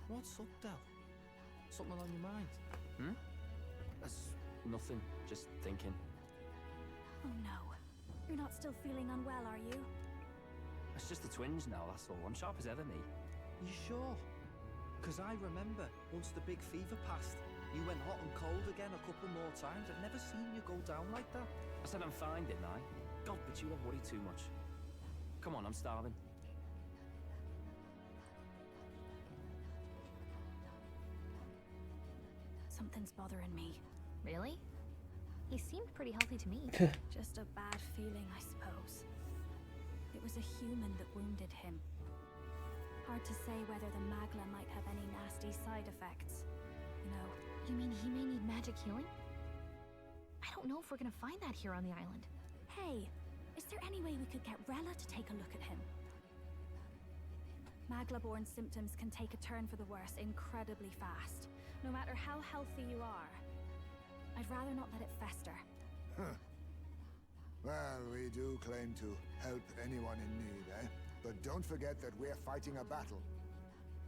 What's up, Del? Something on your mind? That's nothing. Just thinking. Oh no. You're not still feeling unwell, are you? It's just the twinge now, that's all. I'm sharp as ever, me. You sure? Because I remember once the big fever passed, you went hot and cold again a couple more times. I've never seen you go down like that. I said I'm fine, didn't I? God, but you have worried too much. Come on, I'm starving. Something's bothering me. Really? He seemed pretty healthy to me. Just a bad feeling, I suppose. It was a human that wounded him. Hard to say whether the magla might have any nasty side effects. You know. You mean he may need magic healing? I don't know if we're gonna find that here on the island. Hey, is there any way we could get Rella to take a look at him? Magla-borne symptoms can take a turn for the worse incredibly fast, no matter how healthy you are. I'd rather not let it fester. Huh. Well, we do claim to help anyone in need, eh? But don't forget that we're fighting a battle.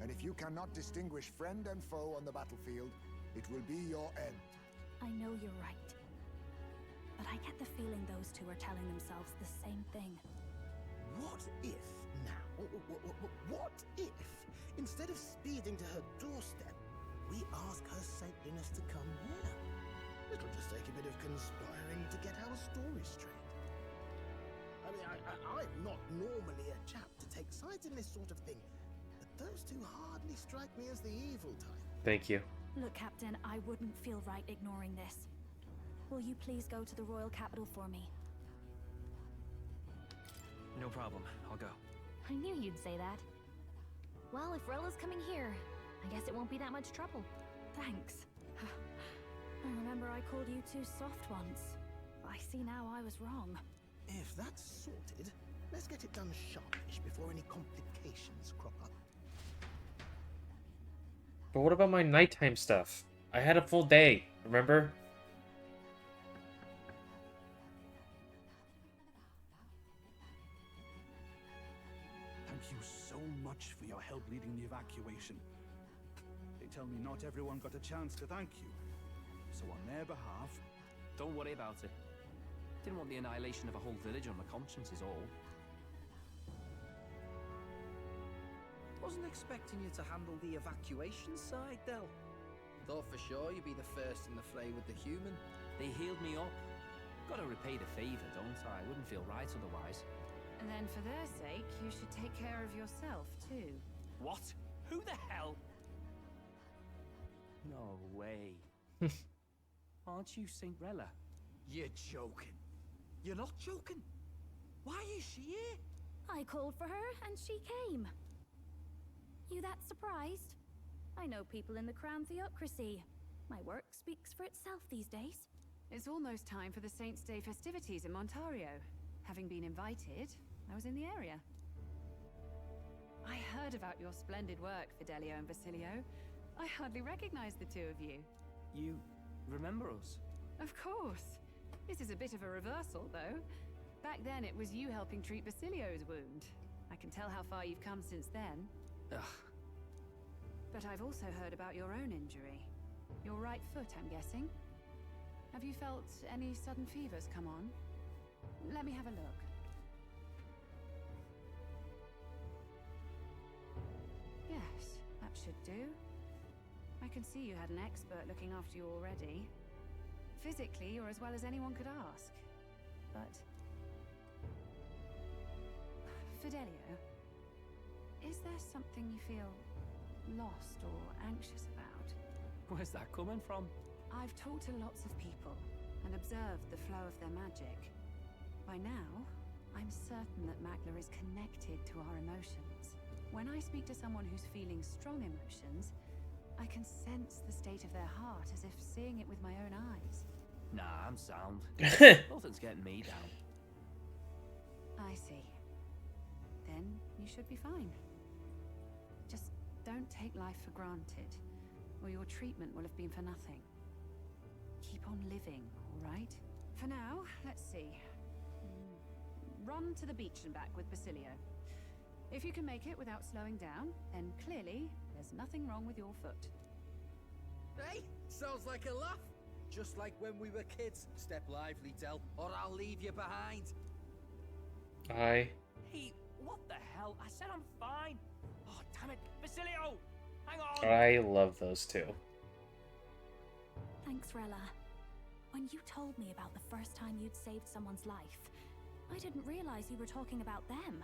And if you cannot distinguish friend and foe on the battlefield, it will be your end. I know you're right. But I get the feeling those two are telling themselves the same thing. What if now? What if, instead of speeding to her doorstep, we ask her saintliness to come here? It'll just take a bit of conspiring to get our story straight. I mean, I'm not normally a chap to take sides in this sort of thing, but those two hardly strike me as the evil type. Thank you. Look, Captain, I wouldn't feel right ignoring this. Will you please go to the royal capital for me? No problem. I'll go. I knew you'd say that. Well, if Rella's coming here, I guess it won't be that much trouble. Thanks. I remember I called you too soft once. I see now I was wrong. If that's sorted, let's get it done sharpish before any complications crop up. But what about my nighttime stuff? I had a full day, remember? Thank you so much for your help leading the evacuation. They tell me not everyone got a chance to thank you. So on their behalf... Don't worry about it. Didn't want the annihilation of a whole village on my conscience is all. Wasn't expecting you to handle the evacuation side, Del. Thought for sure you'd be the first in the fray with the human. They healed me up. Gotta repay the favor, don't I? Wouldn't feel right otherwise. And then for their sake, you should take care of yourself, too. What? Who the hell? No way. Aren't you Saint Rella? You're joking. You're not joking. Why is she here? I called for her and she came. You that surprised? I know people in the Crown Theocracy. My work speaks for itself these days. It's almost time for the Saints' Day festivities in Montario. Having been invited, I was in the area. I heard about your splendid work, Fidelio and Basilio. I hardly recognize the two of you. You remember us? Of course. This is a bit of a reversal, though. Back then, it was you helping treat Basilio's wound. I can tell how far you've come since then. Ugh. But I've also heard about your own injury. Your right foot, I'm guessing. Have you felt any sudden fevers come on? Let me have a look. Yes, that should do. I can see you had an expert looking after you already. Physically, you're as well as anyone could ask. But... Fidelio, is there something you feel lost or anxious about? Where's that coming from? I've talked to lots of people and observed the flow of their magic. By now, I'm certain that Magla is connected to our emotions. When I speak to someone who's feeling strong emotions, I can sense the state of their heart as if seeing it with my own eyes. Nah, I'm sound. Nothing's getting me down. I see. Then you should be fine. Just don't take life for granted. or your treatment will have been for nothing. Keep on living, all right? For now, let's see. Run to the beach and back with Basilio. If you can make it without slowing down, then clearly there's nothing wrong with your foot. Hey, sounds like a laugh. Just like when we were kids. Step lively, Del, or I'll leave you behind. Aye. Hey, what the hell? I said I'm fine. Oh, damn it. Basilio! Hang on! I love those two. Thanks, Rella. When you told me about the first time you'd saved someone's life, I didn't realize you were talking about them.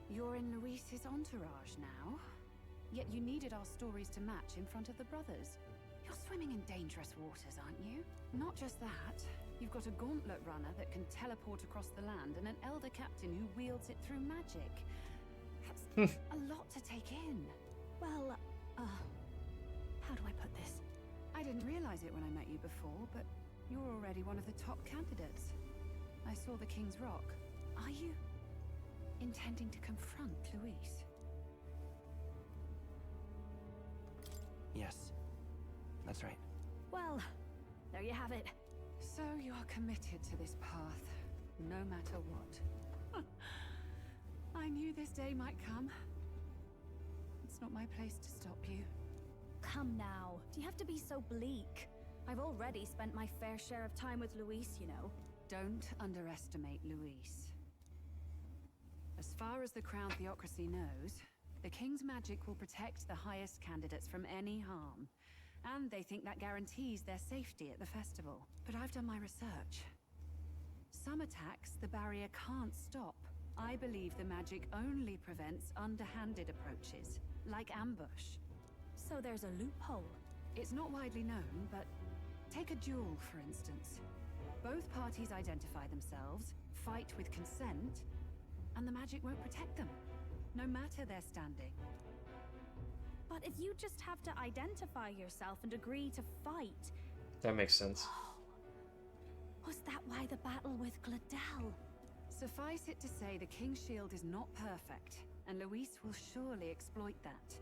You're in Luis's entourage now. Yet you needed our stories to match in front of the brothers. You're swimming in dangerous waters, aren't you? Not just that. You've got a gauntlet runner that can teleport across the land and an elder captain who wields it through magic. That's a lot to take in. Well, how do I put this? I didn't realize it when I met you before, but you're already one of the top candidates. I saw the King's Rock. Are you intending to confront Luis? Yes, that's right. Well, there you have it. So you are committed to this path, no matter what. I knew this day might come. It's not my place to stop you. Come now. Do you have to be so bleak? I've already spent my fair share of time with Luis, you know. Don't underestimate Luis. As far as the Crown Theocracy knows, the King's magic will protect the highest candidates from any harm. And they think that guarantees their safety at the festival. But I've done my research. Some attacks the barrier can't stop. I believe the magic only prevents underhanded approaches, like ambush. So there's a loophole. It's not widely known, but take a duel, for instance. Both parties identify themselves, fight with consent, and the magic won't protect them, no matter their standing. But if you just have to identify yourself and agree to fight... That makes sense. Was that why the battle with Gladel? Suffice it to say, the King's Shield is not perfect, and Luis will surely exploit that.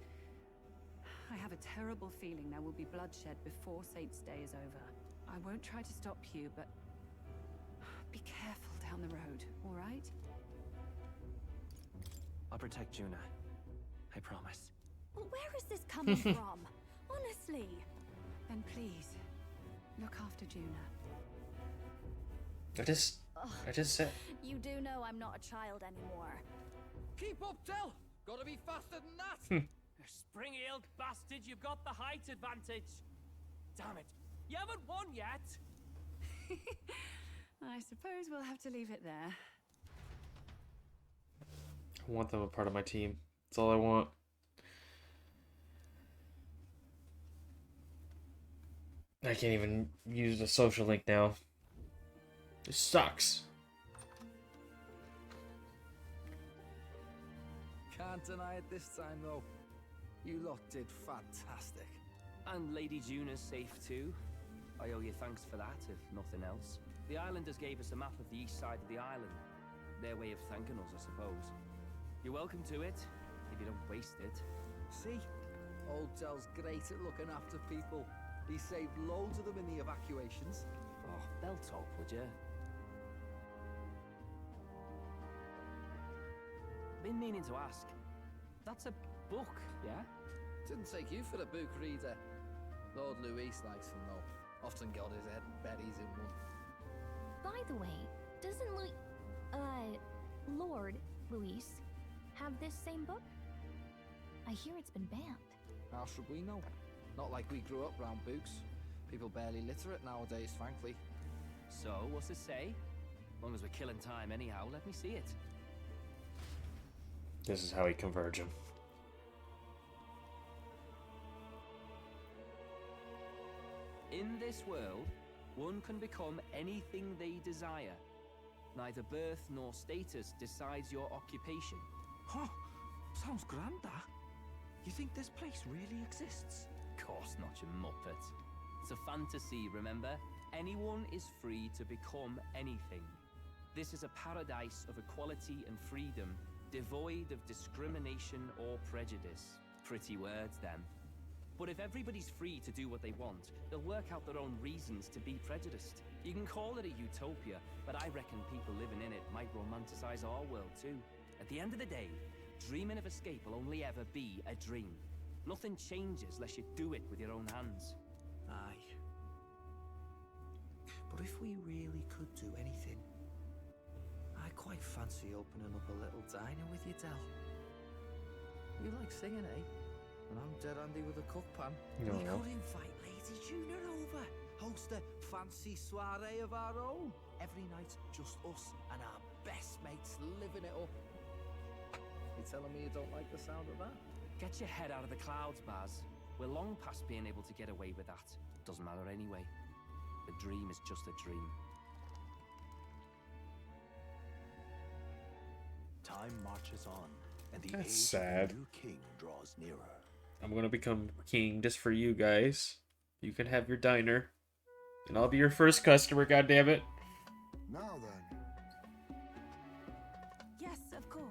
I have a terrible feeling there will be bloodshed before Saint's Day is over. I won't try to stop you, but be careful down the road, all right? I'll protect Juna. I promise. Well, where is this coming from? Honestly. Then please, look after Juna. I just said. You do know I'm not a child anymore. Keep up, Del! Gotta be faster than that! You spring-heeled bastard, you've got the height advantage. Damn it. You haven't won yet. I suppose we'll have to leave it there. I want them a part of my team. That's all I want. I can't even use the social link now. This sucks. Can't deny it this time, though. You lot did fantastic. And Lady Juna's safe too. I owe you thanks for that, if nothing else. The islanders gave us a map of the east side of the island. Their way of thanking us, I suppose. You're welcome to it, if you don't waste it. See? Old Del's great at looking after people. He saved loads of them in the evacuations. Oh, bell talk, would you? Been meaning to ask. That's a book, yeah? Didn't take you for a book reader. Lord Luis likes them, though. Often got his head berries in one. By the way, doesn't Lord Luis have this same book? I hear it's been banned. How should we know? Not like we grew up round books. People barely literate nowadays, frankly. So, what's it say? As long as we're killing time anyhow, let me see it. This is how we converge them. In this world, one can become anything they desire. Neither birth nor status decides your occupation. Huh? Sounds grand, that. You think this place really exists? Of course not, you muppet. It's a fantasy, remember? Anyone is free to become anything. This is a paradise of equality and freedom, devoid of discrimination or prejudice. Pretty words, then. But if everybody's free to do what they want, they'll work out their own reasons to be prejudiced. You can call it a utopia, but I reckon people living in it might romanticize our world too. At the end of the day, dreaming of escape will only ever be a dream. Nothing changes unless you do it with your own hands. Aye. But if we really could do anything, I quite fancy opening up a little diner with you, Del. You like singing, eh? And I'm dead handy with a cook pan. No. We could invite Lady Juna over. Host a fancy soiree of our own. Every night, just us and our best mates living it up. You telling me you don't like the sound of that? Get your head out of the clouds, Baz. We're long past being able to get away with that. Doesn't matter anyway. The dream is just a dream. Time marches on, and the That's age sad. of the new king draws nearer. I'm gonna become king just for you guys. You can have your diner, and I'll be your first customer. God damn it! Now then, Yes, of course.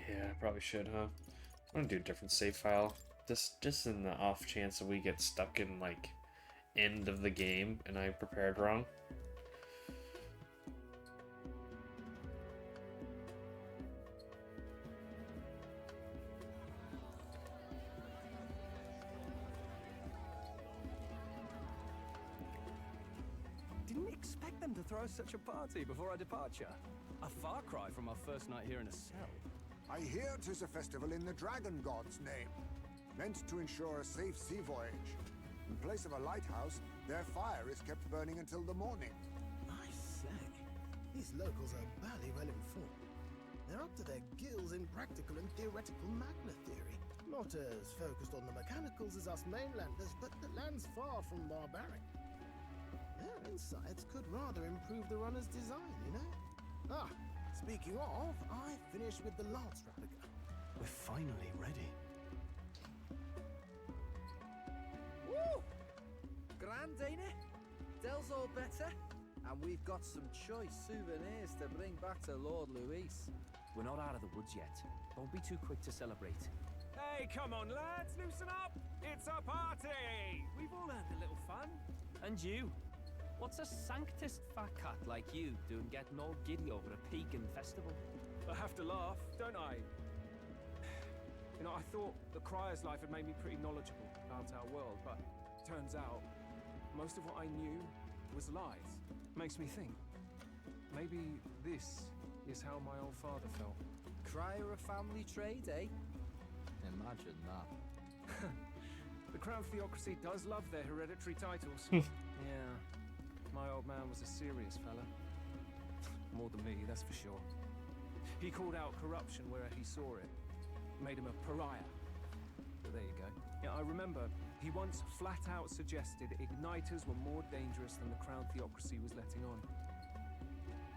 Yeah, I probably should, huh? I'm gonna do a different save file. Just in the off chance that we get stuck in like end of the game and I prepared wrong. Didn't expect them to throw such a party before our departure. A far cry from our first night here in a cell. I hear 'tis a festival in the dragon god's name, meant to ensure a safe sea voyage. In place of a lighthouse, their fire is kept burning until the morning. I say, these locals are barely well informed. They're up to their gills in practical and theoretical Magna theory. Not as focused on the mechanicals as us mainlanders, but the land's far from barbaric. Their insights could rather improve the runner's design, you know? Ah, speaking of, I finished with the lance replica. We're finally ready. Woo! Grand, ain't it? Del's all better. And we've got some choice souvenirs to bring back to Lord Luis. We're not out of the woods yet. Don't be too quick to celebrate. Hey, come on, lads, loosen up! It's a party! We've all earned a little fun. And you? What's a sanctist fat cat like you doing getting all giddy over a pagan festival? I have to laugh, don't I? You know, I thought the Crier's life had made me pretty knowledgeable about our world, but turns out most of what I knew was lies. Makes me think, maybe this is how my old father felt. Crier a family trade, eh? Imagine that. The Crown Theocracy does love their hereditary titles. Yeah, my old man was a serious fella. More than me, that's for sure. He called out corruption where he saw it. Made him a pariah. But there you go. Yeah, I remember he once flat out suggested igniters were more dangerous than the Crown Theocracy was letting on.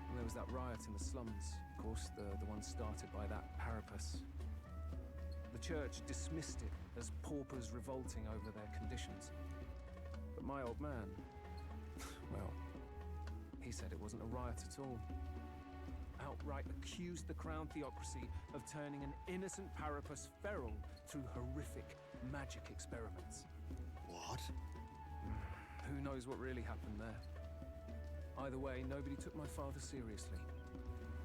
And there was that riot in the slums, of course, the one started by that Parapus. The church dismissed it as paupers revolting over their conditions. But my old man, well, he said it wasn't a riot at all. Outright accused the Crown Theocracy of turning an innocent Parapus feral through horrific magic experiments. What? Who knows what really happened there? Either way, nobody took my father seriously.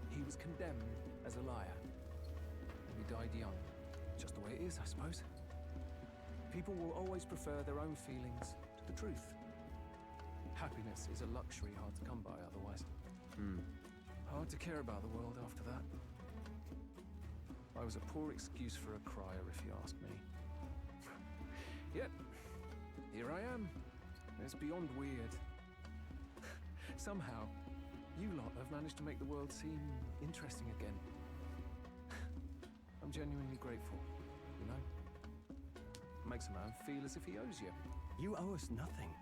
He was condemned as a liar. And he died young. Just the way it is, I suppose. People will always prefer their own feelings to the truth. Happiness is a luxury hard to come by otherwise. Hard to care about the world after that. I was a poor excuse for a crier, if you ask me. Yet, here I am. It's beyond weird. Somehow, you lot have managed to make the world seem interesting again. I'm genuinely grateful, you know? Makes a man feel as if he owes you. You owe us nothing.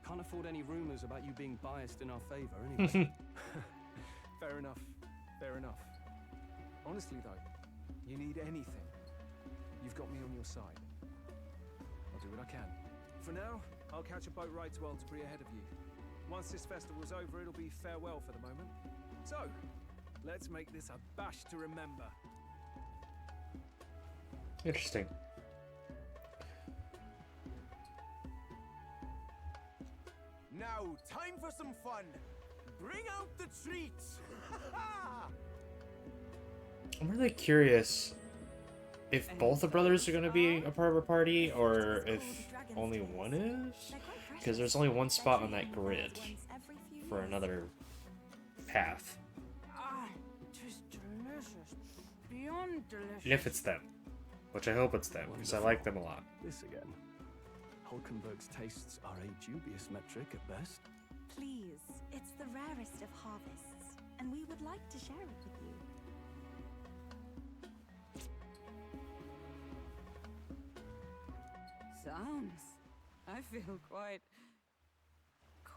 Can't afford any rumors about you being biased in our favor, anyway. Fair enough. Fair enough. Honestly, though, you need anything, you've got me on your side. I'll do what I can. For now, I'll catch a boat ride to Altabury ahead of you. Once this festival's over, it'll be farewell for the moment. So, let's make this a bash to remember. Interesting. Now, time for some fun. Bring out the treats. I'm really curious if both the brothers are going to be a part of a party, or if only one is? Because there's only one spot on that grid for another path. Ah, tis delicious. Beyond delicious. If it's them. Which I hope it's them, because I like them a lot. This again. Hulkenberg's tastes are a dubious metric at best. Please, it's the rarest of harvests, and we would like to share it with you. Sounds. I feel quite.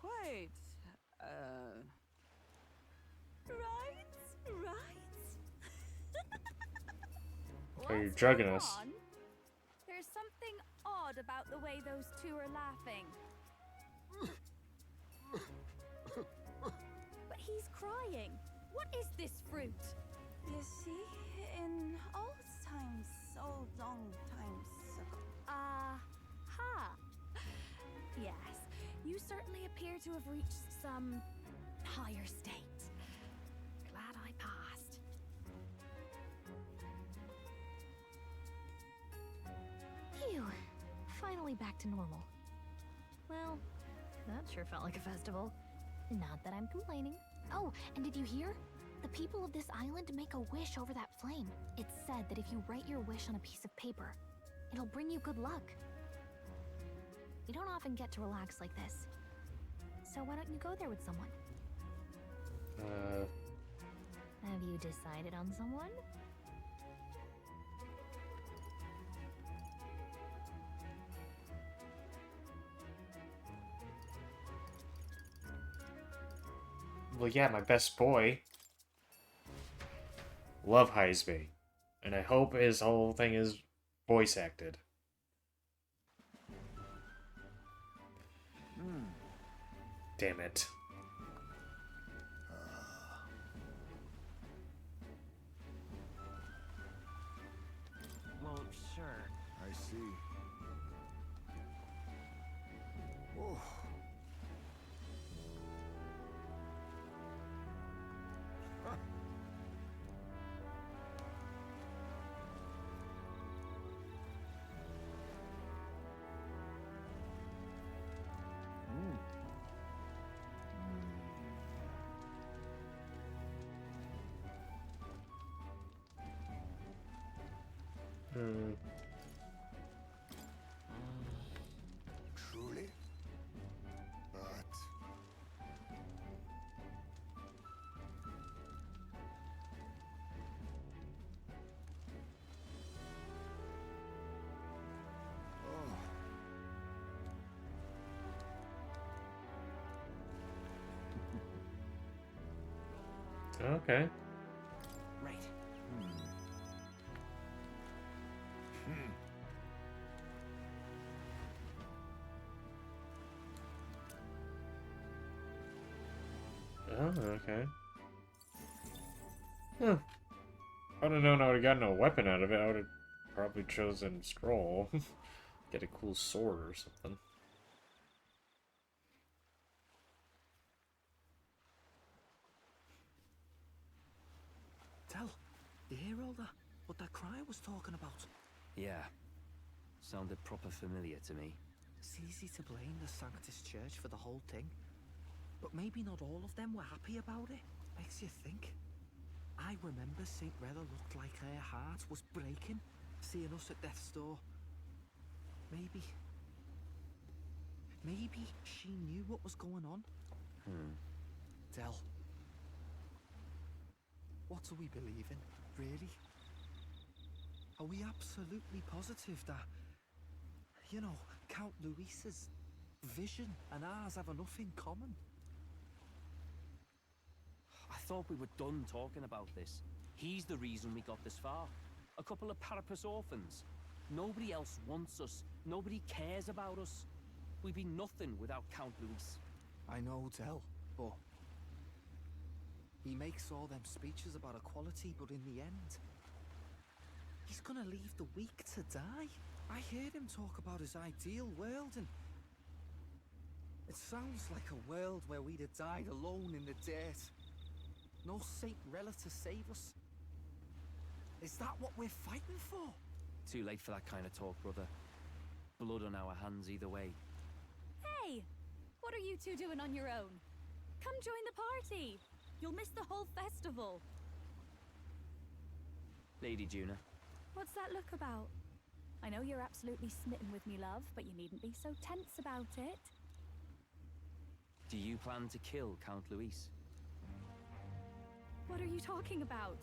Right? Are you drugging us? On? There's something odd about the way those two are laughing. But he's crying. What is this fruit? You see, in old times, old long times ago. Aha! Yes, you certainly appear to have reached some higher state. Glad I passed. Phew. Finally back to normal. Well, that sure felt like a festival. Not that I'm complaining. Oh, and did you hear? The people of this island make a wish over that flame. It's said that if you write your wish on a piece of paper, it'll bring you good luck. You don't often get to relax like this. So why don't you go there with someone? Have you decided on someone? Well, yeah, my best boy. Love Heisby. And I hope his whole thing is voice acted. Damn it. Well, sure. I see. Oh. Huh. Truly? But... Okay. Right. Oh, okay. Huh. I would have known I would have gotten a weapon out of it. I would have probably chosen scroll. Get a cool sword or something. Tell, you hear all that? What that cry was talking about? Yeah. Sounded proper familiar to me. It's easy to blame the Sanctus Church for the whole thing. But maybe not all of them were happy about it. Makes you think. I remember St. Rella looked like her heart was breaking, seeing us at death's door. Maybe she knew what was going on. Del, what do we believe in, really? Are we absolutely positive that, you know, Count Luis's vision and ours have enough in common? I thought we were done talking about this. He's the reason we got this far. A couple of parapus orphans. Nobody else wants us. Nobody cares about us. We'd be nothing without Count Luis. I know, Del, but he makes all them speeches about equality, but in the end, he's gonna leave the weak to die. I heard him talk about his ideal world, and it sounds like a world where we'd have died alone in the dirt. No Saint Rella to save us. Is that what we're fighting for? Too late for that kind of talk, brother. Blood on our hands either way. Hey! What are you two doing on your own? Come join the party! You'll miss the whole festival. Lady Juna. What's that look about? I know you're absolutely smitten with me, love, but you needn't be so tense about it. Do you plan to kill Count Luis? What are you talking about?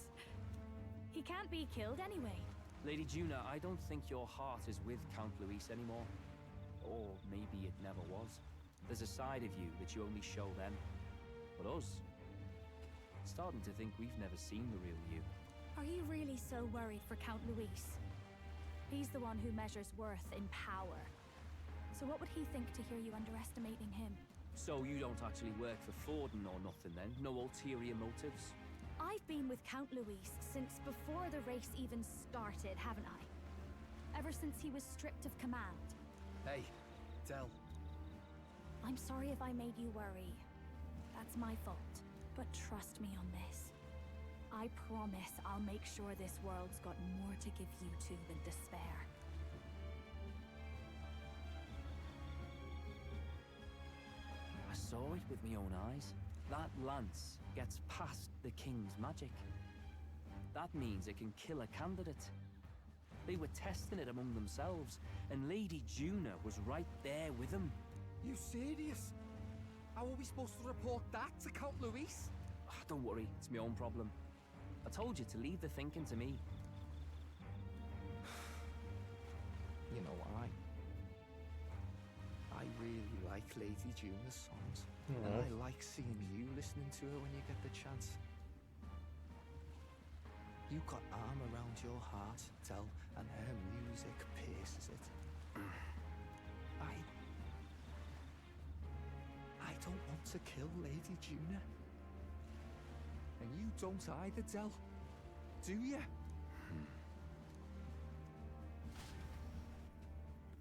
He can't be killed anyway. Lady Juna, I don't think your heart is with Count Luis anymore. Or maybe it never was. There's a side of you that you only show them. But us, starting to think we've never seen the real you. Are you really so worried for Count Luis? He's the one who measures worth in power. So what would he think to hear you underestimating him? So you don't actually work for Forden or nothing then? No ulterior motives? I've been with Count Luis since before the race even started, haven't I? Ever since he was stripped of command. Hey, Del. I'm sorry if I made you worry. That's my fault. But trust me on this. I promise I'll make sure this world's got more to give you two than despair. I saw it with my own eyes. That lance gets past the king's magic. That means it can kill a candidate. They were testing it among themselves, and Lady Juna was right there with them. You serious? How are we supposed to report that to Count Luis? Don't worry, it's my own problem. I told you to leave the thinking to me. You know, I really like Lady Juna's songs. And I like seeing you listening to her when you get the chance. You got arm around your heart, Del, and her music pierces it. I don't want to kill Lady Juna. And you don't either, Del. Do you?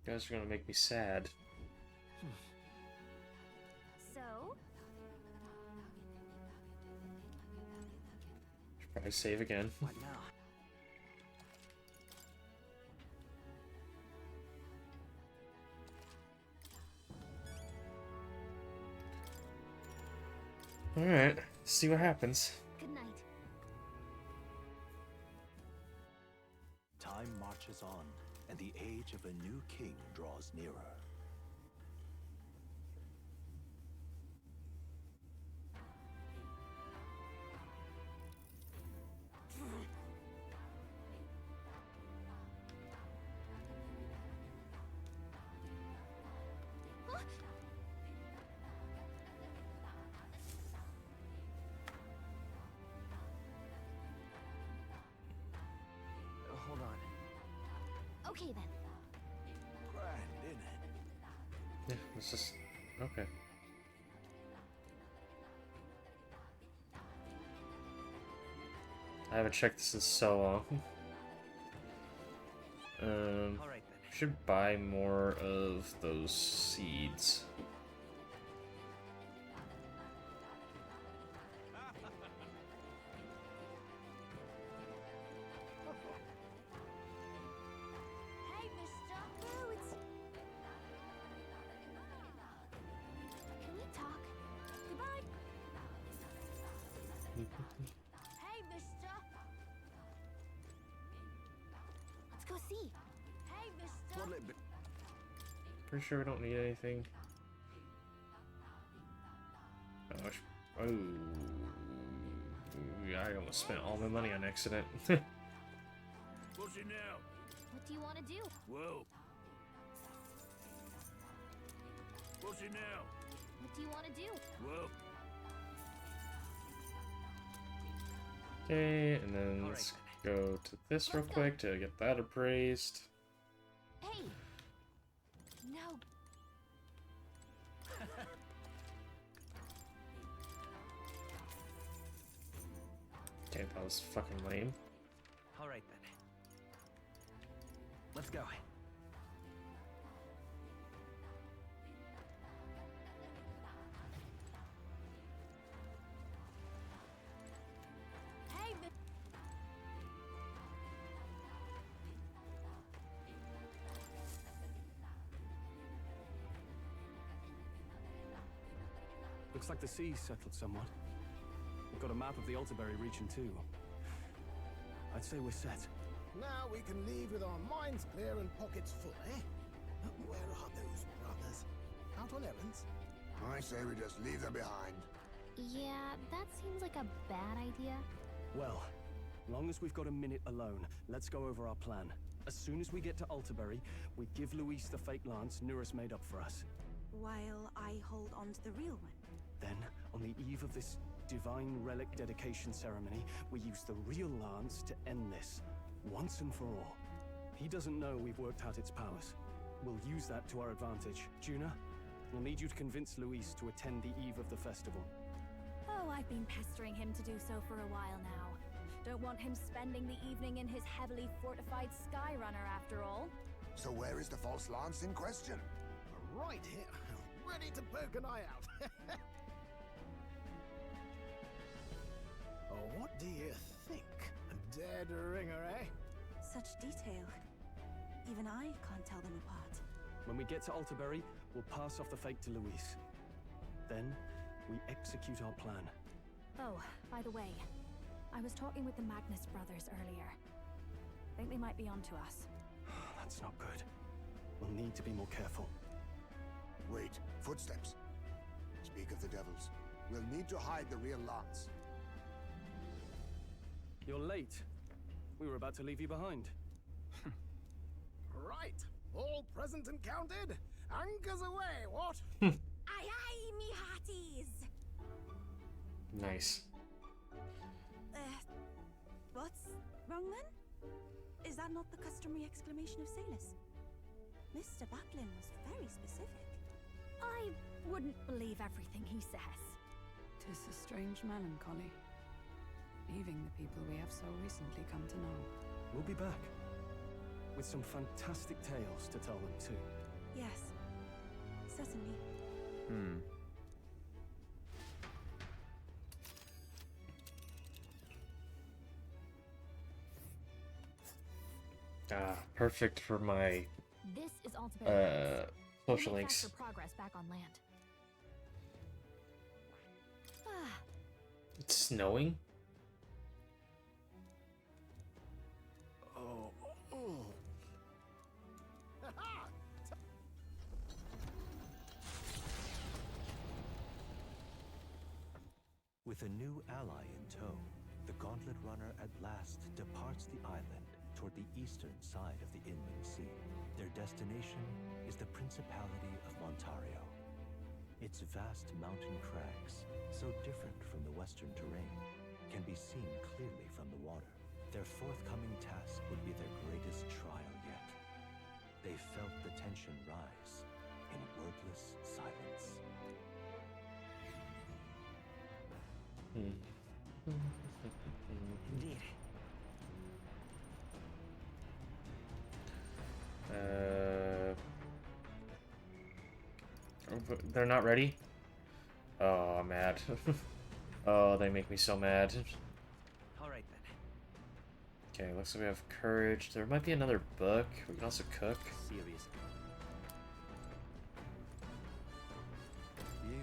You guys are gonna make me sad. So? Should probably save again. What now? Alright, see what happens. Good night. Time marches on, and the age of a new king draws nearer. Hold on. Okay then. Grand, isn't it? Yeah, this is... okay. I haven't checked this in so long. All right then. Should buy more of those seeds. Hey, mister. Oh, it's... Can we talk? Goodbye. Hey, mister. Let's go see. Hey, mister. What'll it be? Pretty sure we don't need anything. Oh, oh. Yeah, I almost spent all my money on accident. What's it now? What do you want to do? Whoa. What's it now? What do you want to do? Whoa. Okay, and then let's go to this real quick to get that appraised. Hey! No. Okay, that was fucking lame. All right then. Let's go. Hey, Looks like the sea's settled somewhat. We've got a map of the Altabury region too. I'd say we're set. Now we can leave with our minds clear and pockets full, eh? Where are those brothers? Out on errands? I say we just leave them behind. yeah, that seems like a bad idea. Well, long as we've got a minute alone, let's go over our plan. As soon as we get to Altabury, we give Luis the fake lance Nuris made up for us. While I hold on to the real one. Then, on the eve of this divine relic dedication ceremony, we use the real lance to end this, once and for all. He doesn't know we've worked out its powers. We'll use that to our advantage. Juna, we'll need you to convince Luis to attend the eve of the festival. Oh, I've been pestering him to do so for a while now. Don't want him spending the evening in his heavily fortified Skyrunner after all. So where is the false lance in question? Right here, ready to poke an eye out. Oh, what do you think? A dead ringer, eh? Such detail. Even I can't tell them apart. When we get to Altabury, we'll pass off the fake to Luis. Then, we execute our plan. Oh, by the way, I was talking with the Magnus brothers earlier. Think they might be onto us. That's not good. We'll need to be more careful. Wait, footsteps. Speak of the devils. We'll need to hide the real lance. You're late. We were about to leave you behind. Right, all present and counted. Anchors away, what? Aye aye, me hearties! Nice. What's wrong then? Is that not the customary exclamation of sailors? Mr. Buckland was very specific. I wouldn't believe everything he says. 'Tis a strange melancholy, leaving the people we have so recently come to know. We'll be back. With some fantastic tales to tell them too. Yes, certainly. Perfect for my This is Altabury. social We'll make links. faster progress back on land. It's snowing? Oh. With a new ally in tow, the Gauntlet Runner at last departs the island toward the eastern side of the Inland Sea. Their destination is the Principality of Montario. Its vast mountain crags, so different from the western terrain, can be seen clearly from the water. Their forthcoming task would be their greatest trial yet. They felt the tension rise in wordless silence. Indeed. They're not ready? Oh, I'm mad. Oh, they make me so mad. Alright then. Okay, looks like we have courage. There might be another book. We can also cook. Seriously. You.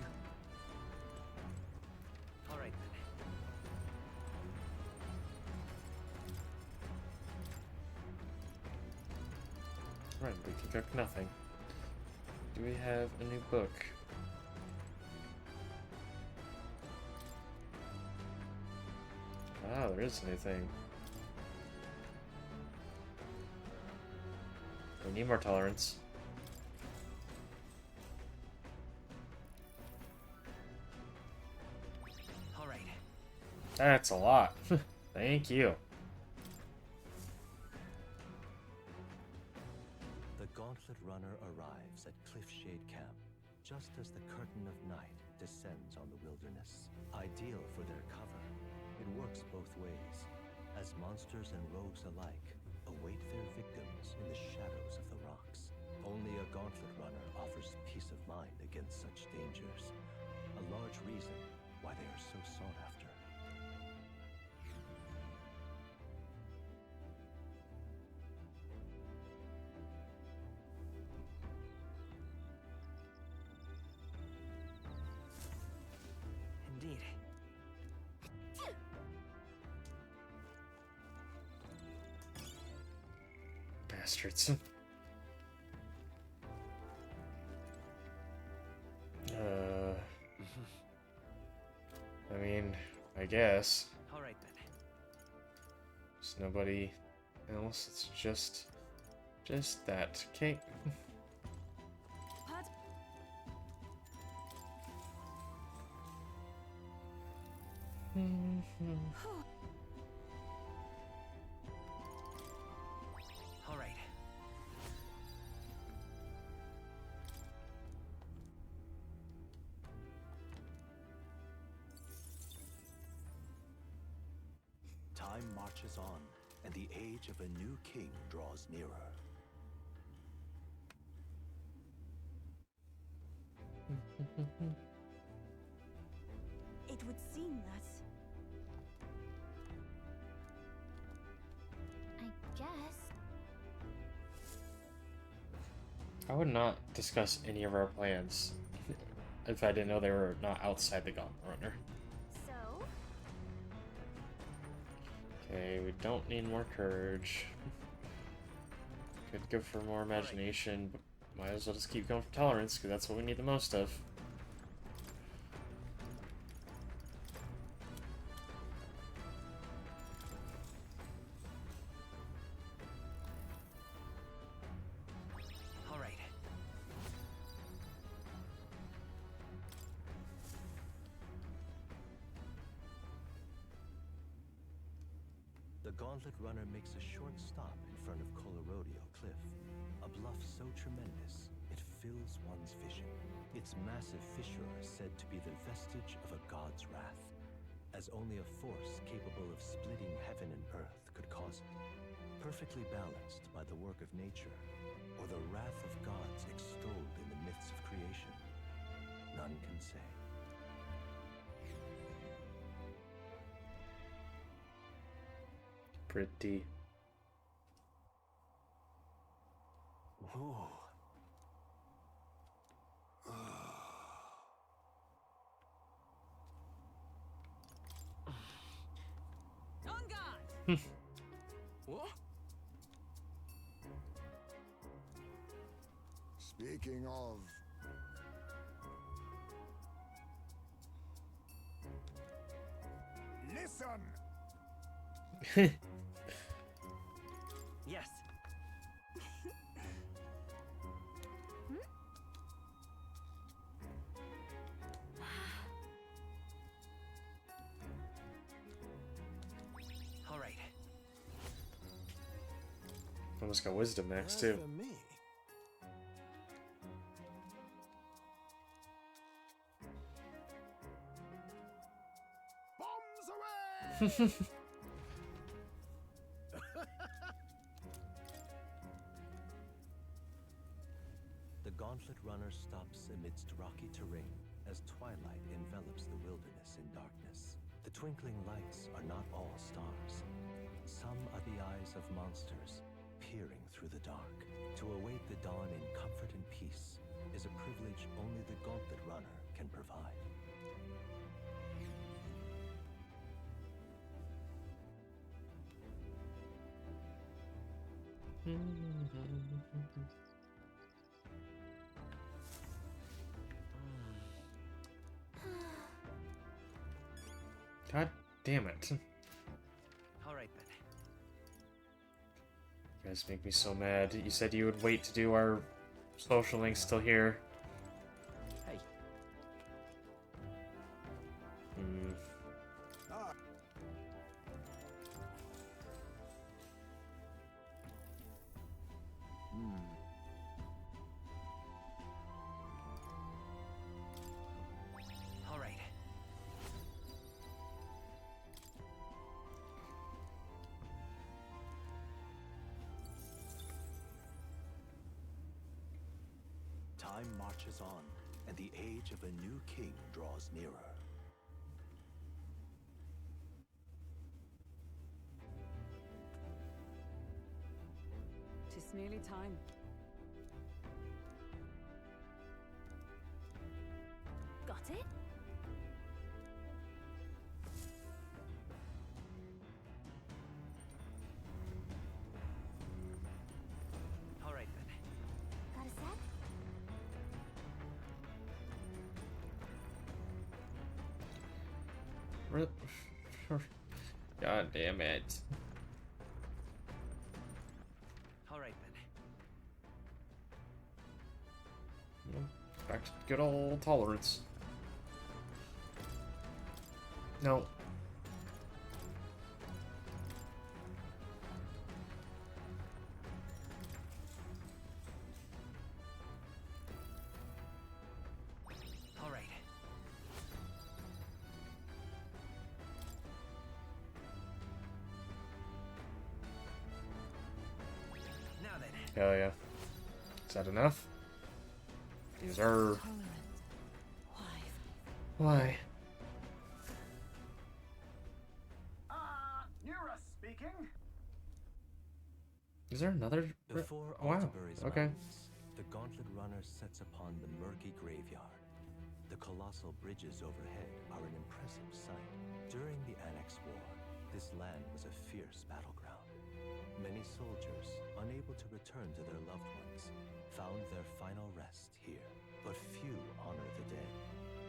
Alright then. Right, we can cook nothing. Do we have a new book? Ah, there is a new thing. We need more tolerance. Alright. That's a lot. Thank you. The Gauntlet Runner arrives at Cliffshade Camp, just as the curtain of night descends on the wilderness. Ideal for their cover, it works both ways, as monsters and rogues alike await their victims in the shadows of the rocks. Only a Gauntlet Runner offers peace of mind against such dangers, a large reason why they are so sought after. Indeed. Bastards. I mean, I guess. All right then. There's nobody else. It's just that. Okay. All right. Time marches on, and the age of a new king draws nearer. It would seem that... I guess. I would not discuss any of our plans if I didn't know they were not outside the Gauntlet Runner. So? Okay, we don't need more courage. Could go for more imagination, but might as well just keep going for tolerance, because that's what we need the most of. All right. The Gauntlet Runner makes a short stop in front of Colorodeo Cliff, a bluff so tremendous it fills one's vision. Its massive fissure is said to be the vestige of a god's wrath, as only a force capable of splitting heaven and earth could cause it. Perfectly balanced by the work of nature, or the wrath of gods extolled in the myths of creation, none can say. Pretty. Ooh. On guard! What? Speaking of... Listen! Yes. All right. Almost got wisdom next As too. for me, bombs away! The Gauntlet Runner stops amidst rocky terrain as twilight envelops the wilderness in darkness. The twinkling lights are not all stars. Some are the eyes of monsters peering through the dark. To await the dawn in comfort and peace is a privilege only the Gauntlet Runner can provide. God damn it. All right then. You guys make me so mad. You said you would wait to do our social links till here. Hey. Time marches on, and the age of a new king draws nearer. Tis nearly time. Got it? All right then. Got a sec? God damn it. All right then. Back to good old tolerance. No. All right. Now then. Hell yeah. Is that enough? These are... Why? Nura speaking. Is there another... Before Wow. Altabury's Okay. mountains, the Gauntlet Runner sets upon the murky graveyard. The colossal bridges overhead are an impressive sight. During the Annex War, this land was a fierce battleground. Many soldiers, unable to return to their loved ones, found their final rest here. But few honor the dead.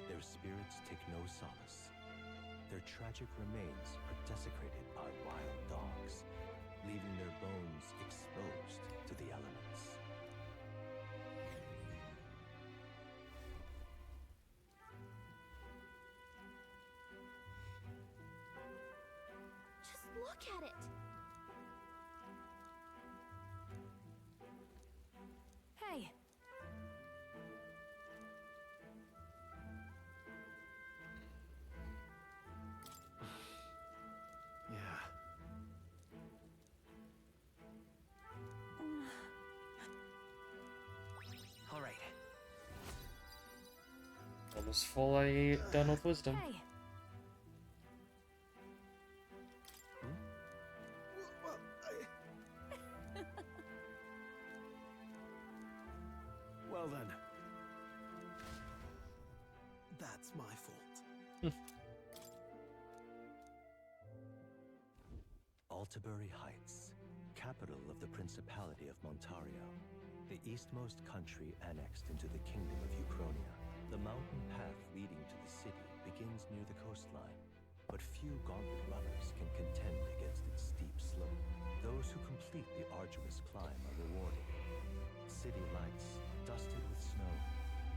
Their spirits take no solace. Their tragic remains are desecrated by wild dogs, leaving their bones exposed to the elements. Just look at it. Hey. Yeah. All right. Almost fully done with wisdom. Hey. Well, Well then. that's my fault. Altabury Heights, capital of the Principality of Montario, the eastmost country annexed into the Kingdom of Uchronia. The mountain path leading to the city begins near the coastline, but few gauntlet runners can contend against its steep slope. Those who complete the arduous climb are rewarded. City lights, dusted with snow,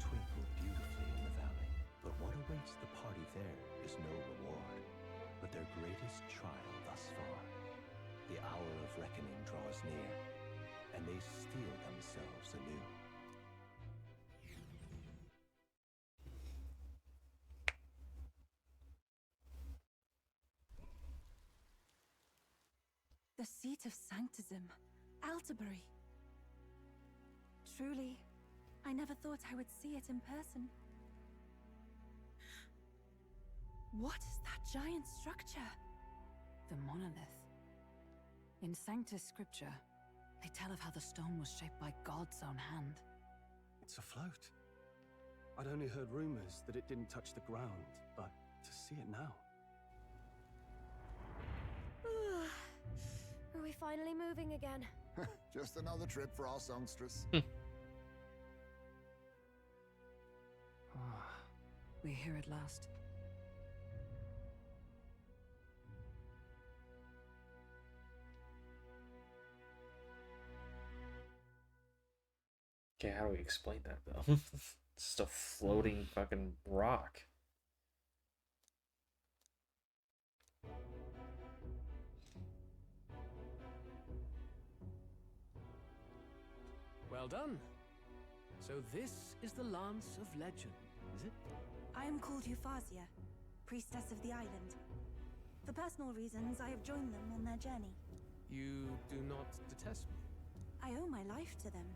twinkle beautifully in the valley. But what awaits the party there is no reward, but their greatest trial thus far. The hour of reckoning draws near, and they steel themselves anew. The seat of Sanctism, Altabury. Truly, I never thought I would see it in person. What is that giant structure? The monolith. In Sanctus scripture, they tell of how the stone was shaped by God's own hand. It's afloat. I'd only heard rumors that it didn't touch the ground, but to see it now. Are we finally moving again? Just another trip for our songstress. We're here at last. Okay, how do we explain that though? It's just a floating fucking rock. Well done. So this is the Lance of Legend, is it? I am called Euphazia, priestess of the island. For personal reasons, I have joined them on their journey. You do not detest me? I owe my life to them.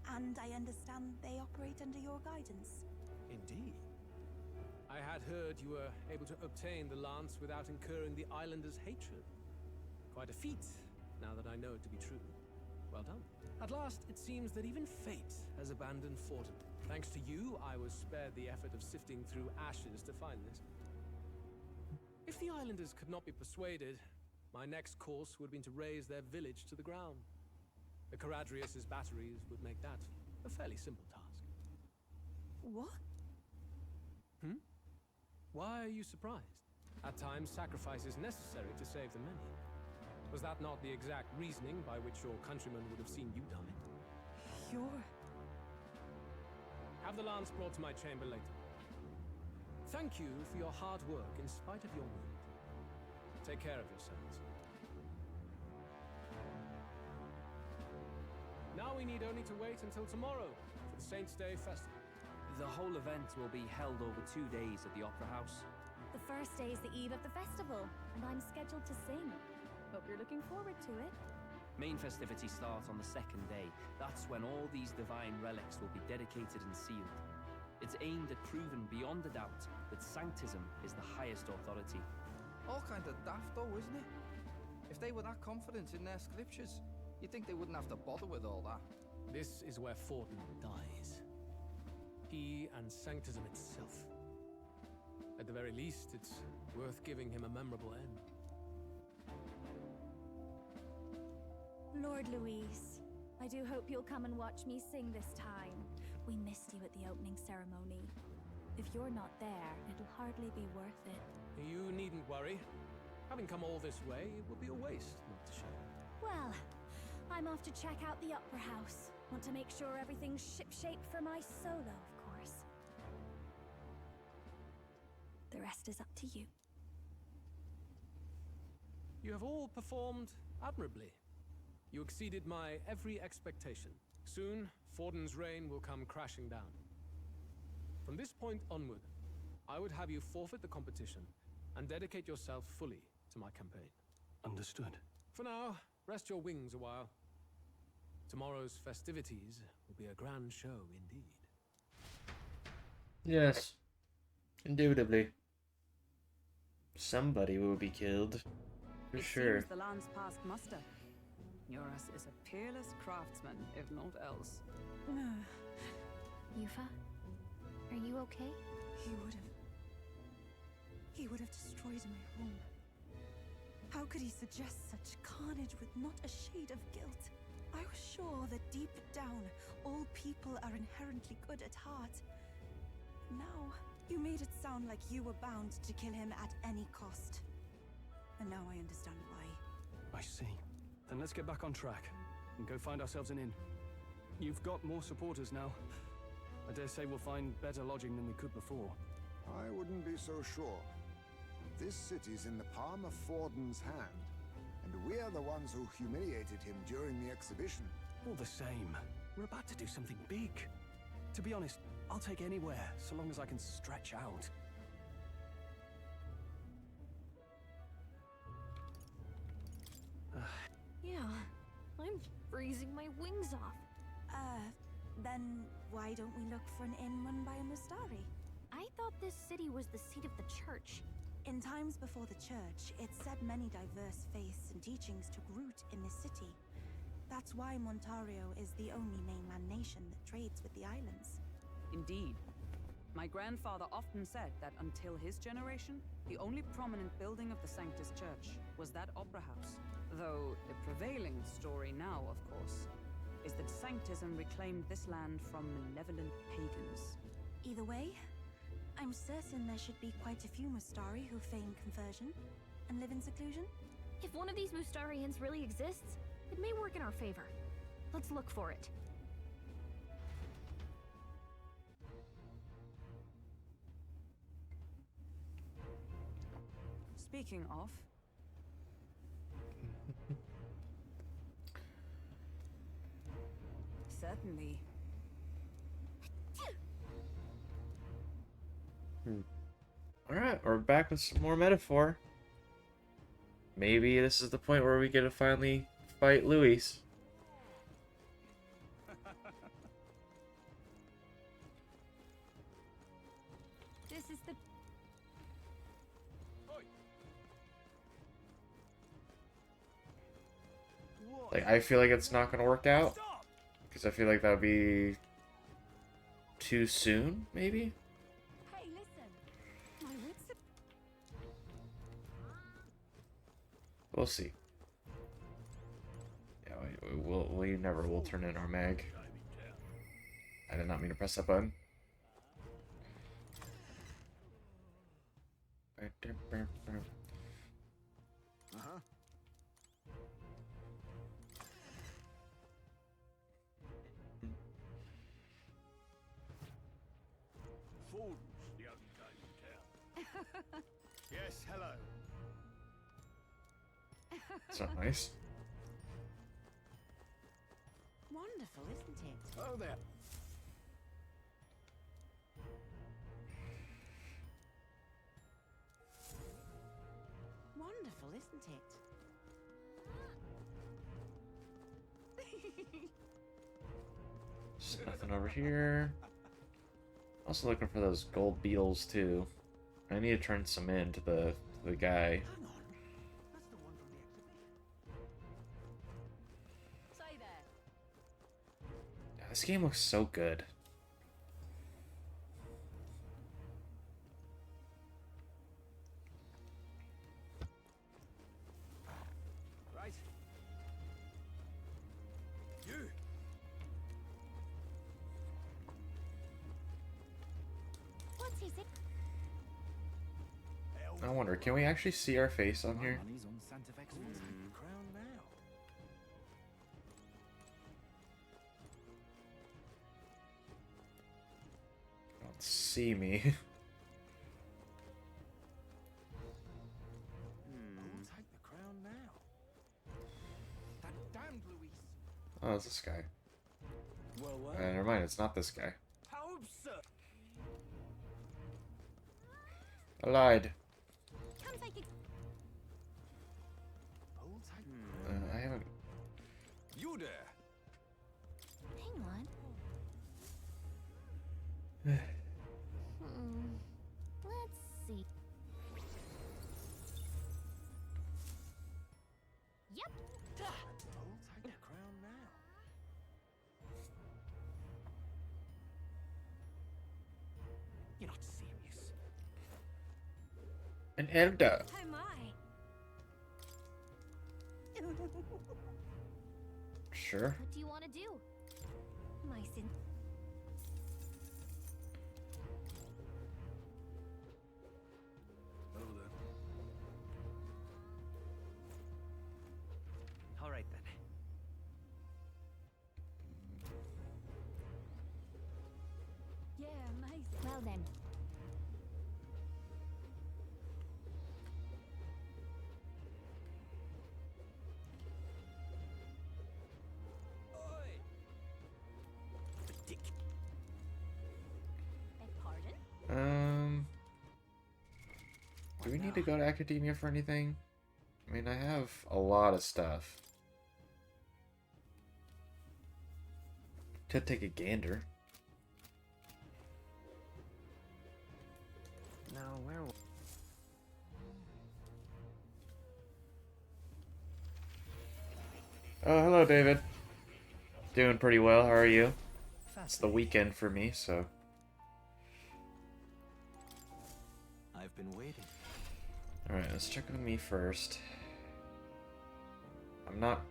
And I understand they operate under your guidance. Indeed. I had heard you were able to obtain the lance without incurring the islanders' hatred. Quite a feat, now that I know it to be true. Well done. At last, it seems that even fate has abandoned Forden. Thanks to you, I was spared the effort of sifting through ashes to find this. If the islanders could not be persuaded, my next course would have been to raze their village to the ground. The Caradrius's batteries would make that a fairly simple task. What? Why are you surprised? At times, sacrifice is necessary to save the many. Was that not the exact reasoning by which your countrymen would have seen you die? You're... Have the lance brought to my chamber later. Thank you for your hard work in spite of your wound. Take care of yourselves. Now we need only to wait until tomorrow for the Saints' Day Festival. The whole event will be held over 2 days at the Opera House. The first day is the eve of the festival, and I'm scheduled to sing. Hope you're looking forward to it. Main festivities start on the second day. That's when all these divine relics will be dedicated and sealed. It's aimed at proving beyond a doubt that Sanctism is the highest authority. All kind of daft though, isn't it? If they were that confident in their scriptures, you'd think they wouldn't have to bother with all that. This is where Forden dies. He and Sanctism itself. At the very least, it's worth giving him a memorable end. Lord Louise, I do hope you'll come and watch me sing this time. We missed you at the opening ceremony. If you're not there, it'll hardly be worth it. You needn't worry. Having come all this way, it would be a waste not to show. Well, I'm off to check out the Opera House. Want to make sure everything's shipshape for my solo, of course. The rest is up to you. You have all performed admirably. You exceeded my every expectation. Soon, Forden's reign will come crashing down. From this point onward, I would have you forfeit the competition and dedicate yourself fully to my campaign. Understood. For now, rest your wings a while. Tomorrow's festivities will be a grand show indeed. Yes. Indubitably. Somebody will be killed. For sure. Seems the land's past muster. Eurus is a peerless craftsman, if not else. Yufa, are you okay? He would have destroyed my home. How could he suggest such carnage with not a shade of guilt? I was sure that deep down, all people are inherently good at heart. Now, you made it sound like you were bound to kill him at any cost. And now I understand why. I see. Then let's get back on track and go find ourselves an inn. You've got more supporters now. I dare say we'll find better lodging than we could before. I wouldn't be so sure. This city's in the palm of Forden's hand, and we're the ones who humiliated him during the exhibition. All the same, we're about to do something big. To be honest, I'll take anywhere, so long as I can stretch out. Yeah, I'm freezing my wings off. Then why don't we look for an inn run by a Mustari? I thought this city was the seat of the church. In times before the church, it said many diverse faiths and teachings took root in this city. That's why Montario is the only mainland nation that trades with the islands. Indeed. My grandfather often said that until his generation, the only prominent building of the Sanctus Church was that opera house. Though the prevailing story now, of course, is that Sanctism reclaimed this land from malevolent pagans. Either way, I'm certain there should be quite a few Mustari who feign conversion and live in seclusion. If one of these Mustarians really exists, it may work in our favor. Let's look for it. Speaking of... Certainly. Alright, we're back with some more metaphor. Maybe this is the point where we get to finally fight Luis. This is the... Like, I feel like it's not gonna work out. Because I feel like that would be too soon, maybe? Hey, listen. My wits are... We'll see. Yeah, we never will turn in our mag. I did not mean to press that button. Uh-huh. Ford's the only game in town. Yes, hello. It's not nice. Wonderful, isn't it? Oh, there. Wonderful, isn't it? There's nothing over here. Also looking for those gold beetles too. I need to turn some in to the guy. Hang on. That's the one from the exhibition. Say there. Yeah, this game looks so good. Right. You. What's he saying? I wonder, can we actually see our face on here? Money's on Santa Fe's Take the crown now. Don't see me. Who'll take the crown now? That damned Luis. Oh, it's this guy. Well, well. Never mind, it's not this guy. How absurd. I lied. Come take it. Who'll take the I haven't. You there. Hang on. Let's see. Yep. Who'll take the crown now? You're not serious. An elder. Oh my. Sure. What do you want to do? My sin. Hello there. All right then. Yeah, amazing. Well then. Beg pardon? Do we need to go to academia for anything? I mean, I have a lot of stuff. Could take a gander. Now where? Oh, hello, David. Doing pretty well. How are you? It's the weekend for me, so. I've been waiting. Alright, let's check with me first. I'm not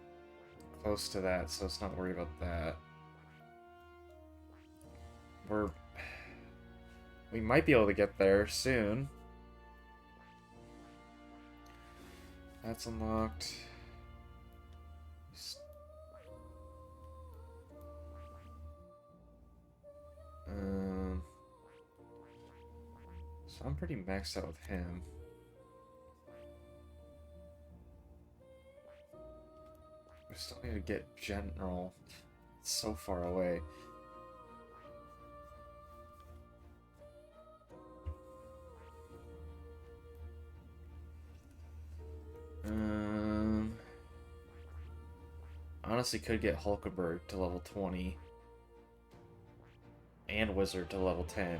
close to that, so let's not worry about that. We might be able to get there soon. That's unlocked. So I'm pretty maxed out with him. We still need to get General. It's so far away. Honestly, could get Hulkenberg to level 20. And Wizard to level 10.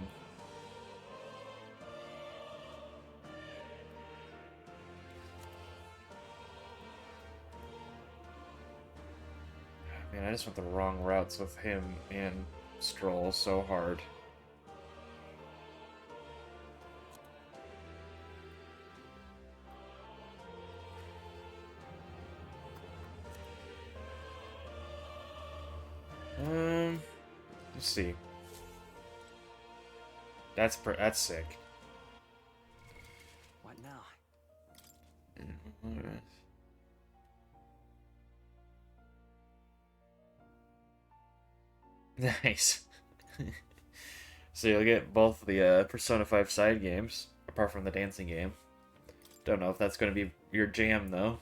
Man, I just went the wrong routes with him and Stroll so hard. Let's see. That's sick. What now? Alright. Nice. So you'll get both the Persona 5 side games, apart from the dancing game. Don't know if that's going to be your jam, though.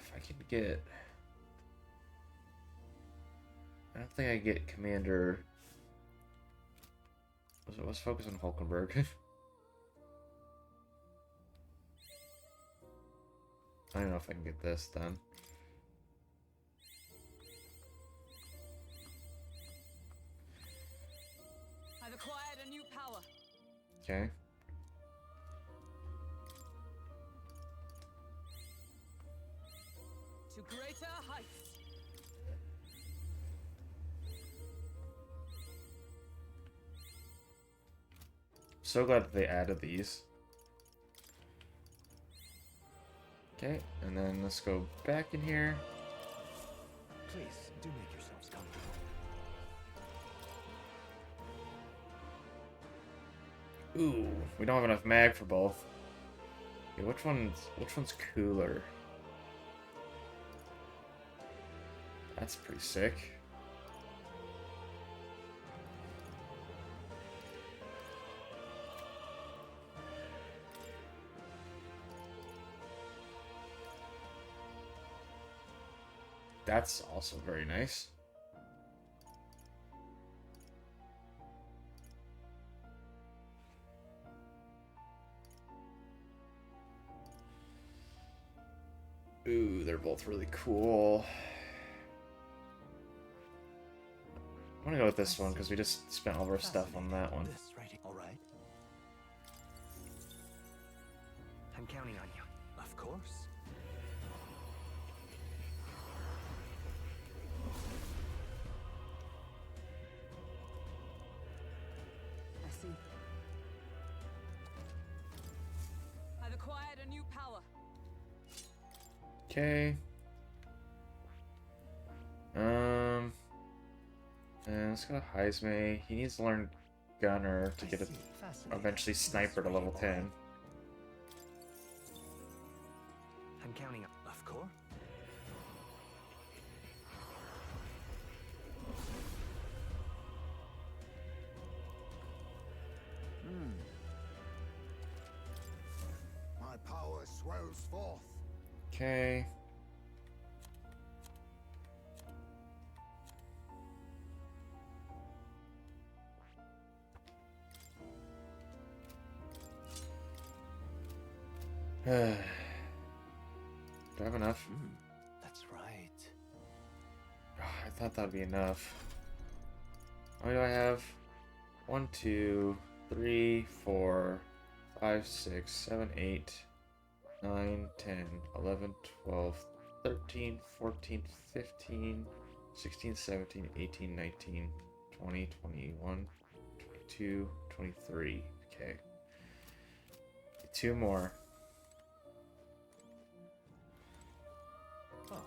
If I can get... I don't think I get Commander... Let's focus on Hulkenberg. I don't know if I can get this done. I've acquired a new power. Okay. To greater heights. So glad that they added these. Okay, and then let's go back in here. Please, do make yourselves comfortable. Ooh, we don't have enough mag for both. Okay, which one's cooler? That's pretty sick. That's also very nice. Ooh, they're both really cool. I'm gonna go with this one because we just spent all of our stuff on that one. All right. I'm counting on you. Of course. I see. I've acquired a new power. Okay. And let's go to Heisme. He needs to learn Gunner to get a eventually Sniper to level 10. I'm counting on. Of course. My power swells forth. Okay. Do I have enough? That's right. Oh, I thought that'd be enough. What do I have? 1, 2, 3, 4, 5, 6, 7, 8, 9, 10, 11, 12, 13, 14, 15, 16, 17, 18, 19, 20, 21, 22, 23. Okay. 2 more. Oh,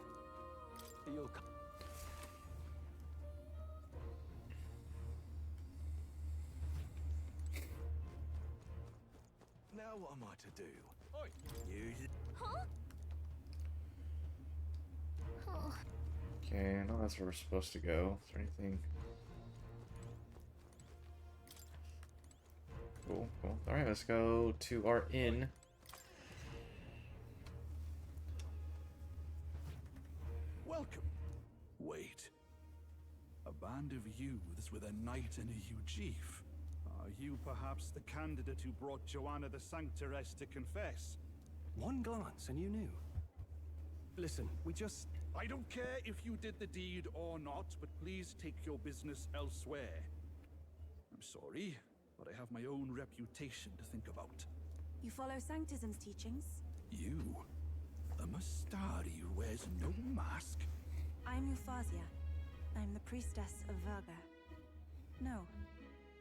you'll come. Now what am I to do? Use it. Huh? Oh. Okay, I know that's where we're supposed to go. Is there anything? Cool, cool. Alright, let's go to our inn. Welcome. Wait. A band of youths with a knight and a chief. Are you perhaps the candidate who brought Joanna the Sanctoress to confess? One glance and you knew. Listen, we just... I don't care if you did the deed or not, but please take your business elsewhere. I'm sorry, but I have my own reputation to think about. You follow Sanctism's teachings? You? A Mustari who wears no mask? I'm Euphazia. I'm the priestess of Verga. No,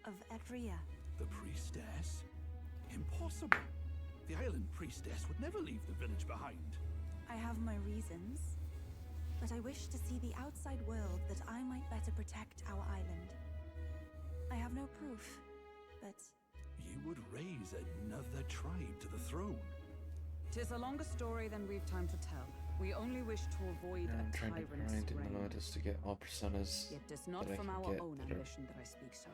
of Edria. The priestess? Impossible. The island priestess would never leave the village behind. I have my reasons, but I wish to see the outside world that I might better protect our island. I have no proof, but... You would raise another tribe to the throne. 'Tis a longer story than we've time to tell. We only wish to avoid I'm a trying to tyrant's grind in reign. the modus to get all personas. Yet 'tis not that I from can our get own that are- ambition that I speak so.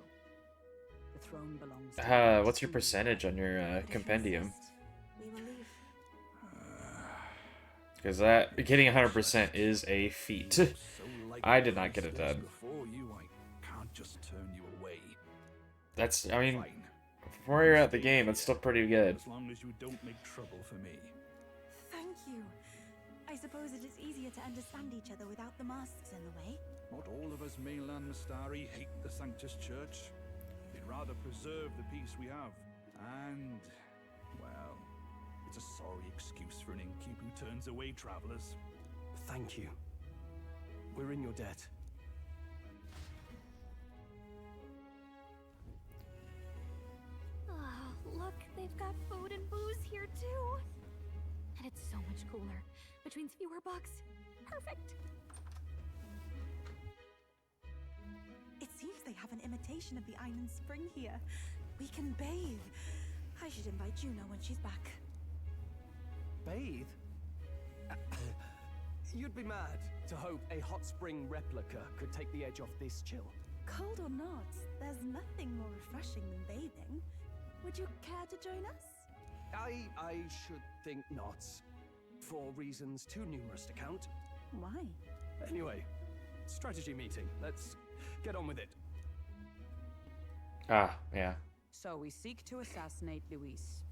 The throne belongs to What's your percentage on your compendium? We will leave. Because that getting 100% is a feat. So like I did not get it priestess done. Before you, I can't just turn you away. That's, I mean, Fine. before you're at the game, it's still pretty good. As long as you don't make trouble for me. Thank you. I suppose it is easier to understand each other without the masks in the way. Not all of us mainland Mustari hate the Sanctus Church. We'd rather preserve the peace we have. And, well, it's a sorry excuse for an innkeep who turns away travelers. Thank you. We're in your debt. Oh, look, they've got food and booze here too. And it's so much cooler, which means fewer bugs. Perfect. It seems they have an imitation of the island spring here. We can bathe. I should invite Juno when she's back. Bathe? You'd be mad to hope a hot spring replica could take the edge off this chill. Cold or not, there's nothing more refreshing than bathing. Would you care to join us? I should think not. For reasons too numerous to count. Why? Anyway, strategy meeting. Let's get on with it. Ah, yeah. So we seek to assassinate Luis.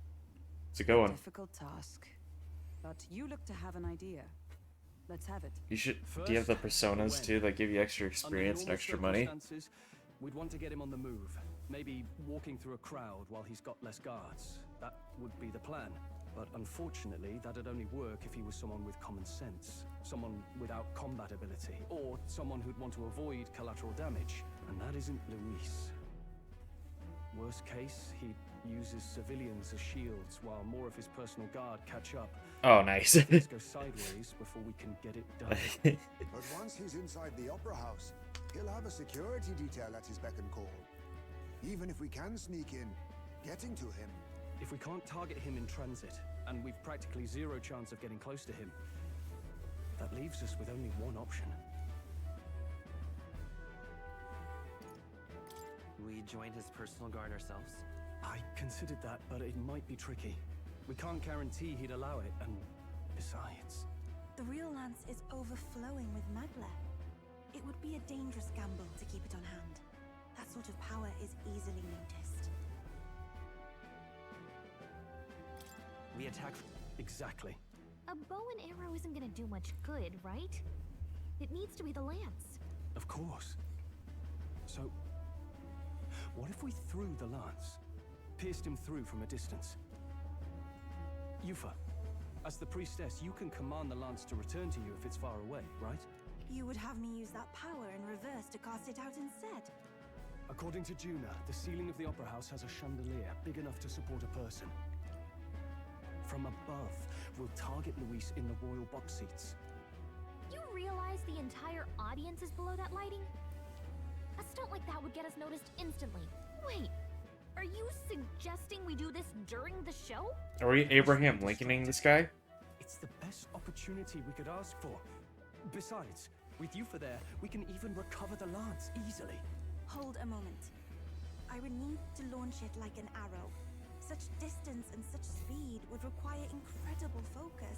It's a good one. Difficult task. But you look to have an idea. Let's have it. You should. Do you have the personas too that give you extra experience and extra money? We'd want to get him on the move. Maybe walking through a crowd while he's got less guards. That would be the plan. But unfortunately, that'd only work if he was someone with common sense. Someone without combat ability. Or someone who'd want to avoid collateral damage. And that isn't Luis. Worst case, he uses civilians as shields while more of his personal guard catch up. Oh, nice. Let's go sideways before we can get it done. But once he's inside the Opera House, he'll have a security detail at his beck and call. Even if we can sneak in, getting to him. If we can't target him in transit, and we've practically zero chance of getting close to him, that leaves us with only one option. We joined his personal guard ourselves? I considered that, but it might be tricky. We can't guarantee he'd allow it, and besides... The real lance is overflowing with Magla. It would be a dangerous gamble to keep it on hand. That sort of power is easily noticed. We attack... Exactly. A bow and arrow isn't gonna do much good, right? It needs to be the lance. Of course. So, what if we threw the lance? Pierced him through from a distance? Yufa, as the priestess, you can command the lance to return to you if it's far away, right? You would have me use that power in reverse to cast it out instead. According to Juna, the ceiling of the Opera House has a chandelier big enough to support a person. From above, we'll target Luis in the royal box seats. You realize the entire audience is below that lighting? A stunt like that would get us noticed instantly. Wait, are you suggesting we do this during the show? Are we Abraham Lincolning this guy? It's the best opportunity we could ask for. Besides, with Yufa there, we can even recover the lance easily. Hold a moment. I would need to launch it like an arrow. Such distance and such speed would require incredible focus.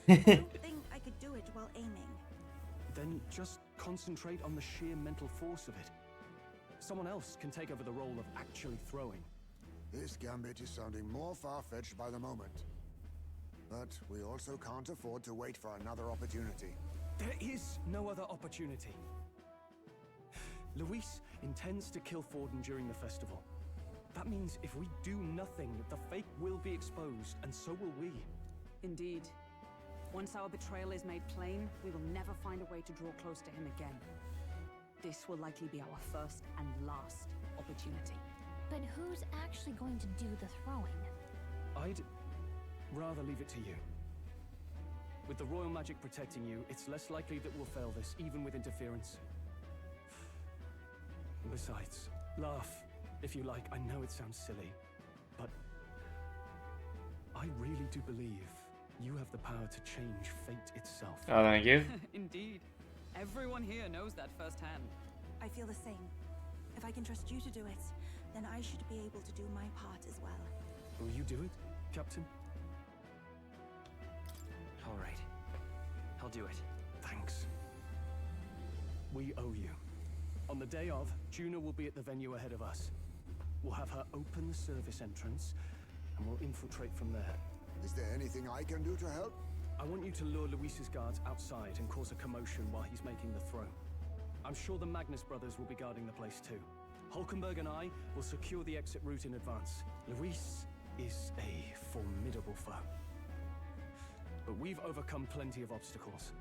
I don't think I could do it while aiming. Then just concentrate on the sheer mental force of it. Someone else can take over the role of actually throwing. This gambit is sounding more far-fetched by the moment. But we also can't afford to wait for another opportunity. There is no other opportunity. Luis intends to kill Forden during the festival. That means if we do nothing, the fake will be exposed, and so will we. Indeed. Once our betrayal is made plain, we will never find a way to draw close to him again. This will likely be our first and last opportunity. But who's actually going to do the throwing? I'd rather leave it to you. With the royal magic protecting you, it's less likely that we'll fail this, even with interference. Besides, laugh if you like. I know it sounds silly, but I really do believe you have the power to change fate itself. Oh, thank you. Indeed. Everyone here knows that firsthand. I feel the same. If I can trust you to do it, then I should be able to do my part as well. Will you do it, Captain? All right. I'll do it. Thanks. We owe you. On the day of, Juna will be at the venue ahead of us. We'll have her open the service entrance, and we'll infiltrate from there. Is there anything I can do to help? I want you to lure Luis's guards outside and cause a commotion while he's making the throw. I'm sure the Magnus brothers will be guarding the place too. Hulkenberg and I will secure the exit route in advance. Luis is a formidable foe. But we've overcome plenty of obstacles.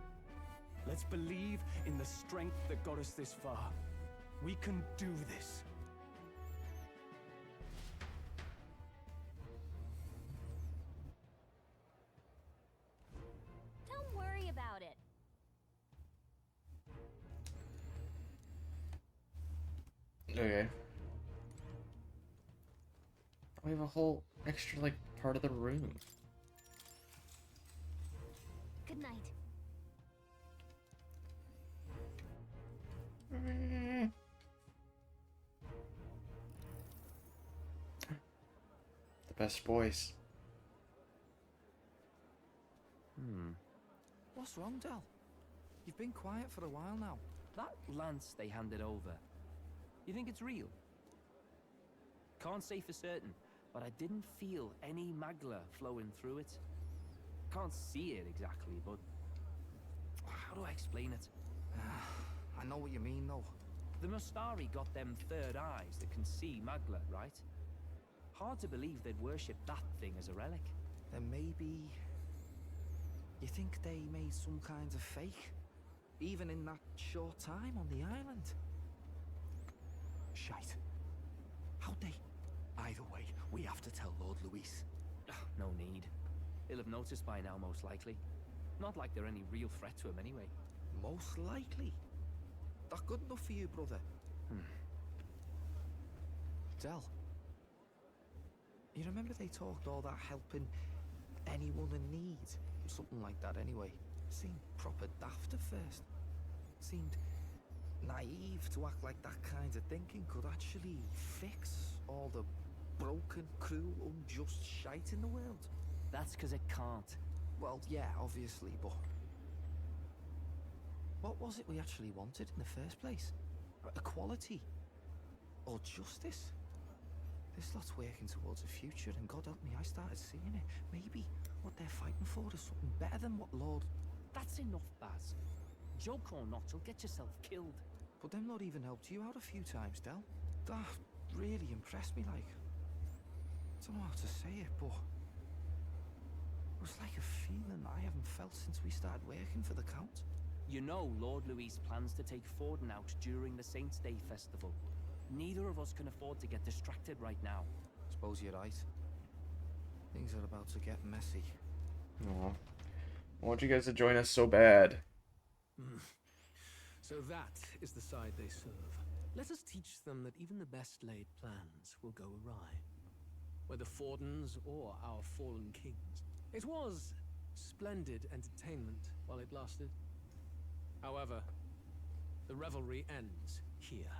Let's believe in the strength that got us this far. We can do this. Don't worry about it. Okay. We have a whole extra, like, part of the room. Good night. The best boys. What's wrong, Del? You've been quiet for a while now. That lance they handed over, you think it's real? Can't say for certain, but I didn't feel any magla flowing through it. Can't see it exactly, but how do I explain it? I know what you mean, though. The Mustari got them third eyes that can see magla, right? Hard to believe they'd worship that thing as a relic. Then maybe... You think they made some kind of fake? Even in that short time on the island? Shite. How'd they? Either way, we have to tell Lord Luis. No need. He'll have noticed by now, most likely. Not like they're any real threat to him anyway. Most likely? That good enough for you, brother? Del, you remember they talked all that helping anyone in need? Something like that anyway. Seemed proper daft at first. Seemed naive to act like that kind of thinking could actually fix all the broken, cruel, unjust shite in the world. That's because it can't. Well, yeah, obviously, but... What was it we actually wanted in the first place? Equality? Or justice? This lot's working towards a future, and God help me, I started seeing it. Maybe what they're fighting for is something better than what Lord... That's enough, Baz. Joke or not, you'll get yourself killed. But them not even helped you out a few times, Del. That really impressed me, like... I don't know how to say it, but... It was like a feeling I haven't felt since we started working for the Count. You know Lord Luis plans to take Forden out during the Saints' Day festival. Neither of us can afford to get distracted right now. Suppose you're right. Things are about to get messy. Aw. I want you guys to join us so bad. So that is the side they serve. Let us teach them that even the best laid plans will go awry. Whether Fordens or our fallen kings. It was splendid entertainment while it lasted. However, the revelry ends here.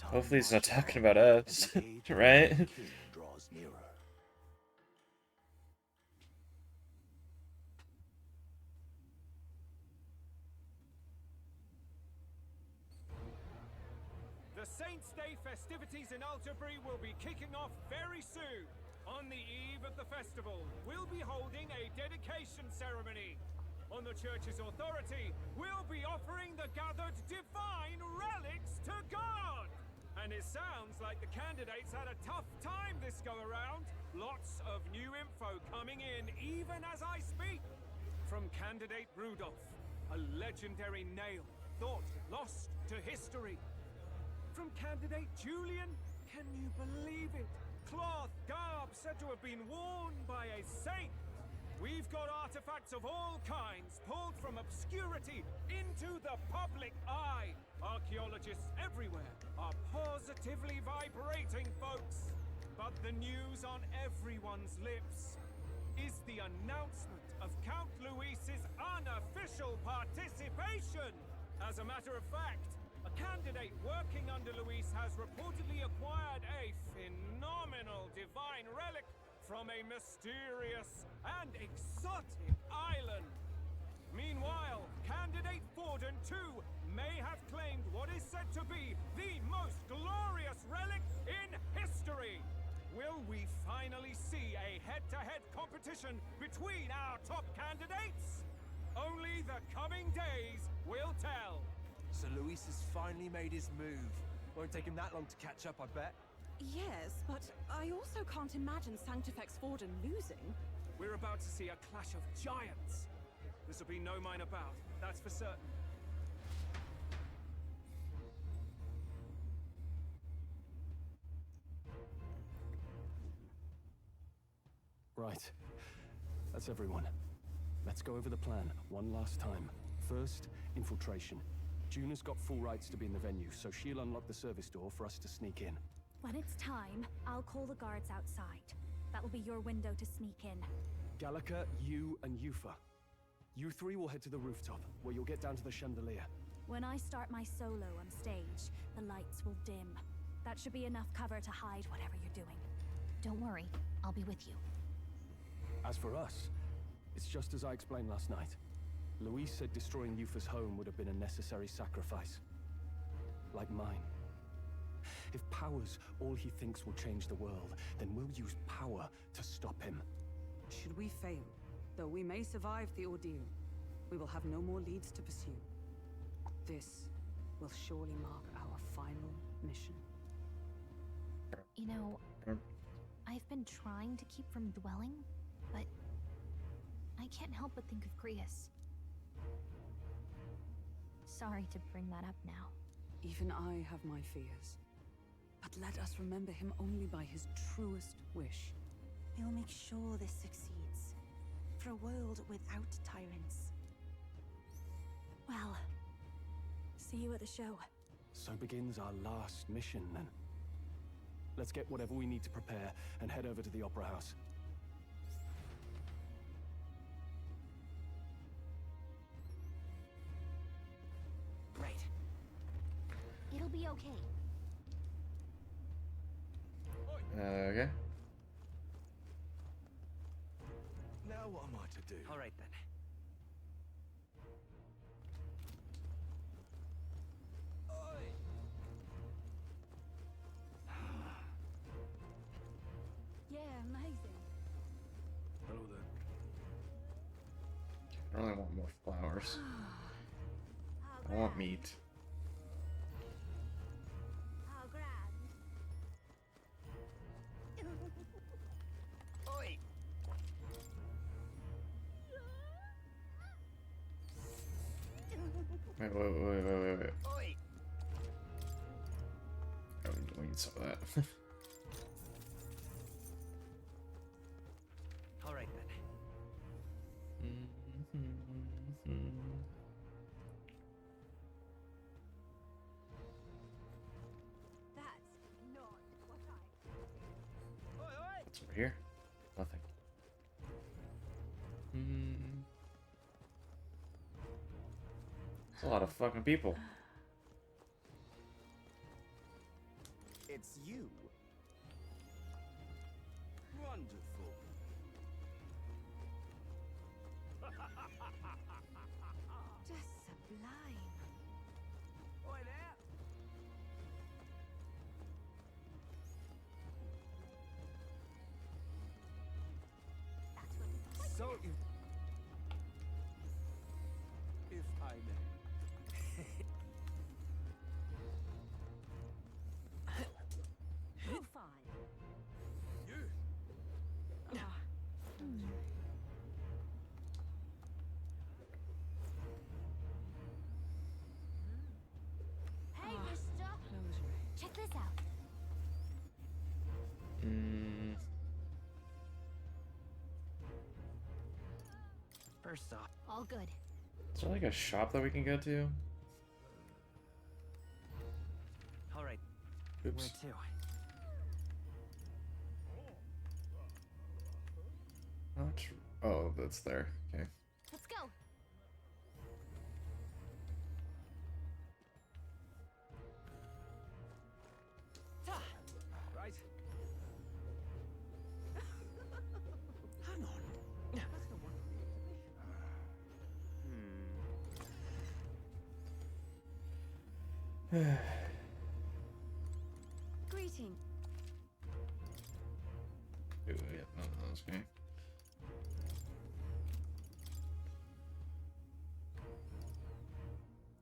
Hopefully he's not talking about us, right? Draws nearer. The Saints' Day festivities in Altabury will be kicking off very soon. On the eve of the festival, we'll be holding a dedication ceremony. On the church's authority, we'll be offering the gathered divine relics to God. And it sounds like the candidates had a tough time this go around. Lots of new info coming in even as I speak. From candidate Rudolph, a legendary nail, thought lost to history. From candidate Julian, can you believe it? Cloth garb said to have been worn by a saint. We've got artifacts of all kinds pulled from obscurity into the public eye. Archaeologists everywhere are positively vibrating, folks. But the news on everyone's lips is the announcement of Count Luis's unofficial participation. As a matter of fact, a candidate working under Luis has reportedly acquired a phenomenal divine relic from a mysterious and exotic island. Meanwhile, candidate Forden too may have claimed what is said to be the most glorious relic in history. Will we finally see a head-to-head competition between our top candidates? Only the coming days will tell. So Luis has finally made his move. Won't take him that long to catch up, I bet. Yes, but I also can't imagine Sanctifex Forden losing. We're about to see a clash of giants. This'll be no minor bout, that's for certain. Right. That's everyone. Let's go over the plan one last time. First, infiltration. Juna's got full rights to be in the venue, so she'll unlock the service door for us to sneak in. When it's time, I'll call the guards outside. That will be your window to sneak in. Gallica, you, and Yufa. You three will head to the rooftop, where you'll get down to the chandelier. When I start my solo on stage, the lights will dim. That should be enough cover to hide whatever you're doing. Don't worry, I'll be with you. As for us, it's just as I explained last night. Luis said destroying Yufa's home would have been a necessary sacrifice. Like mine. If power's all he thinks will change the world, then we'll use power to stop him. Should we fail, though we may survive the ordeal, we will have no more leads to pursue. This will surely mark our final mission. You know, I've been trying to keep from dwelling, but I can't help but think of Grius. Sorry to bring that up now. Even I have my fears. But let us remember him only by his truest wish. We'll make sure this succeeds. For a world without tyrants. Well, see you at the show. So begins our last mission, then. Let's get whatever we need to prepare and head over to the Opera House. Right. It'll be okay. Okay. Now what am I to do? All right then. Yeah, amazing. Hello there. I really want more flowers. I want meat. How grand. Oi! Wait. Oi! Oh, we need some of that. All right then. That's not what I... Oi, oi! What's over here? Nothing. It's a lot of fucking people. It's you. Wonderful. Just sublime. Oi there! So if I may. out. First off, All good. Is there like a shop that we can go to? all right. Oops. Where to? Not tr- oh, that's there. Okay. Let's go. Right. Hang on. That's the one. Greeting. Ooh, yeah, none of those. Okay.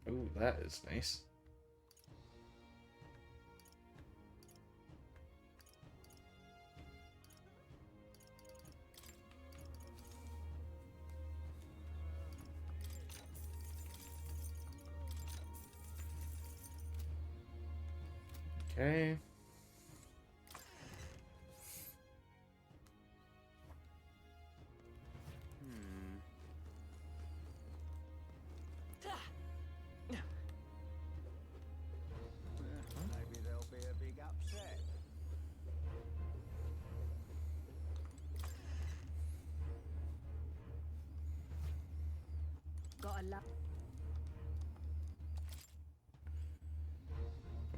Ooh, that is nice. Okay. Maybe there'll be a big upset. Got a love.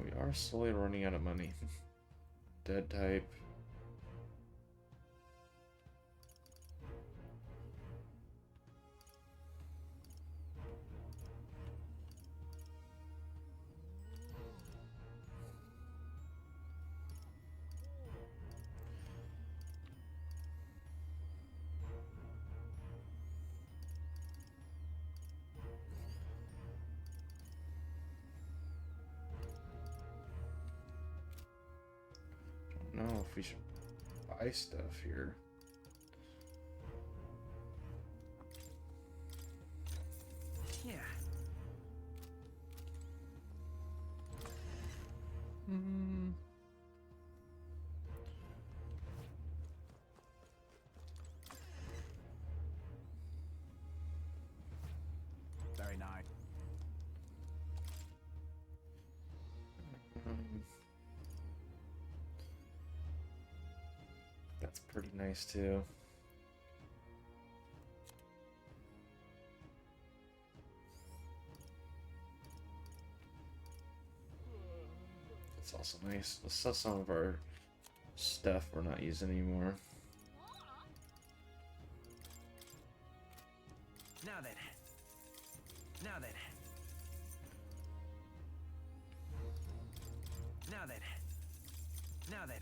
We are slowly running out of money. Dead type. Don't know if we should buy stuff here. Yeah. Very nice. That's pretty nice too. It's also nice. Let's sell some of our stuff we're not using anymore. Now then. Now then. Now then. Now then.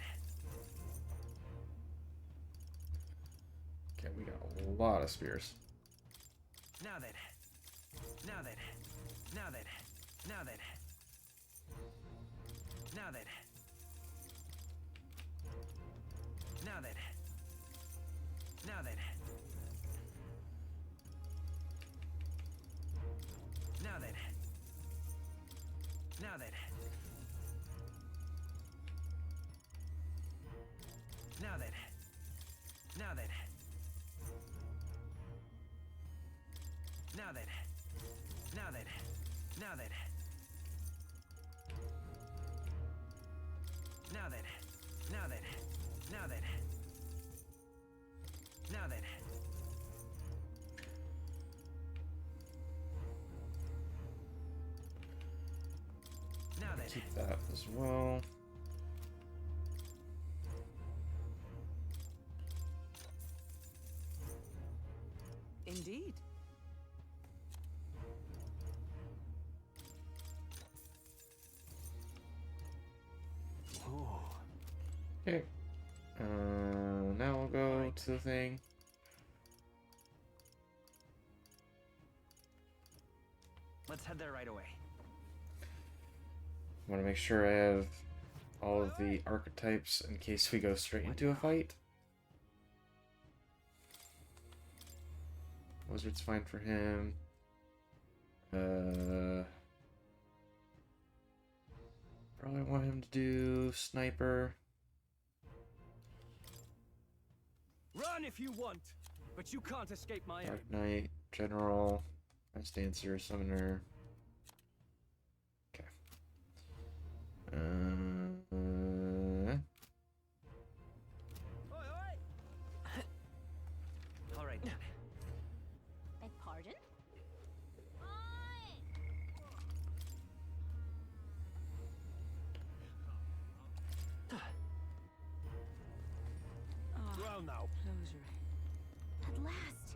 Okay, we got a lot of spears. Now then. Now then. Now then. Now then. Now then. Now then. Now then. Now then. Now then. Now then. Now then. Now then. Now then. Now then. Now then. Now then. Now then. Now then. Now then. Keep that as well. Indeed. Okay. Now we'll go to the thing. Let's head there right away. I want to make sure I have all of the archetypes in case we go straight into a fight. Wizard's fine for him. Probably want him to do sniper. Run if you want, but you can't escape my aim. Dark Knight, General, Mass Dancer, Summoner. Okay. All right. Beg pardon? Well now. Closure. At last.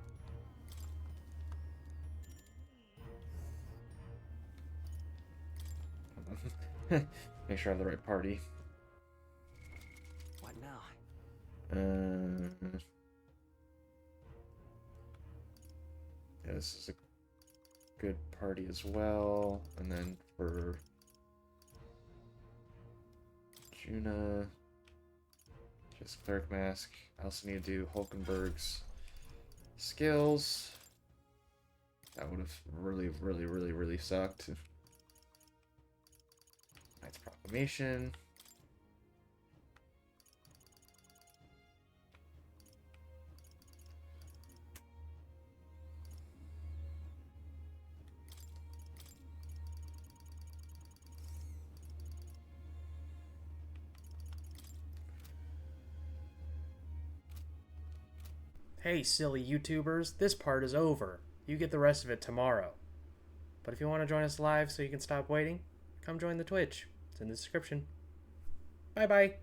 Make sure I have the right party. What now? Yeah, this is a good party as well. And then for Juna, just Cleric Mask. I also need to do Hulkenberg's skills. That would have really sucked. Knight's Proclamation. Hey, silly YouTubers, this part is over. You get the rest of it tomorrow. But if you want to join us live so you can stop waiting, come join the Twitch. It's in the description. Bye-bye.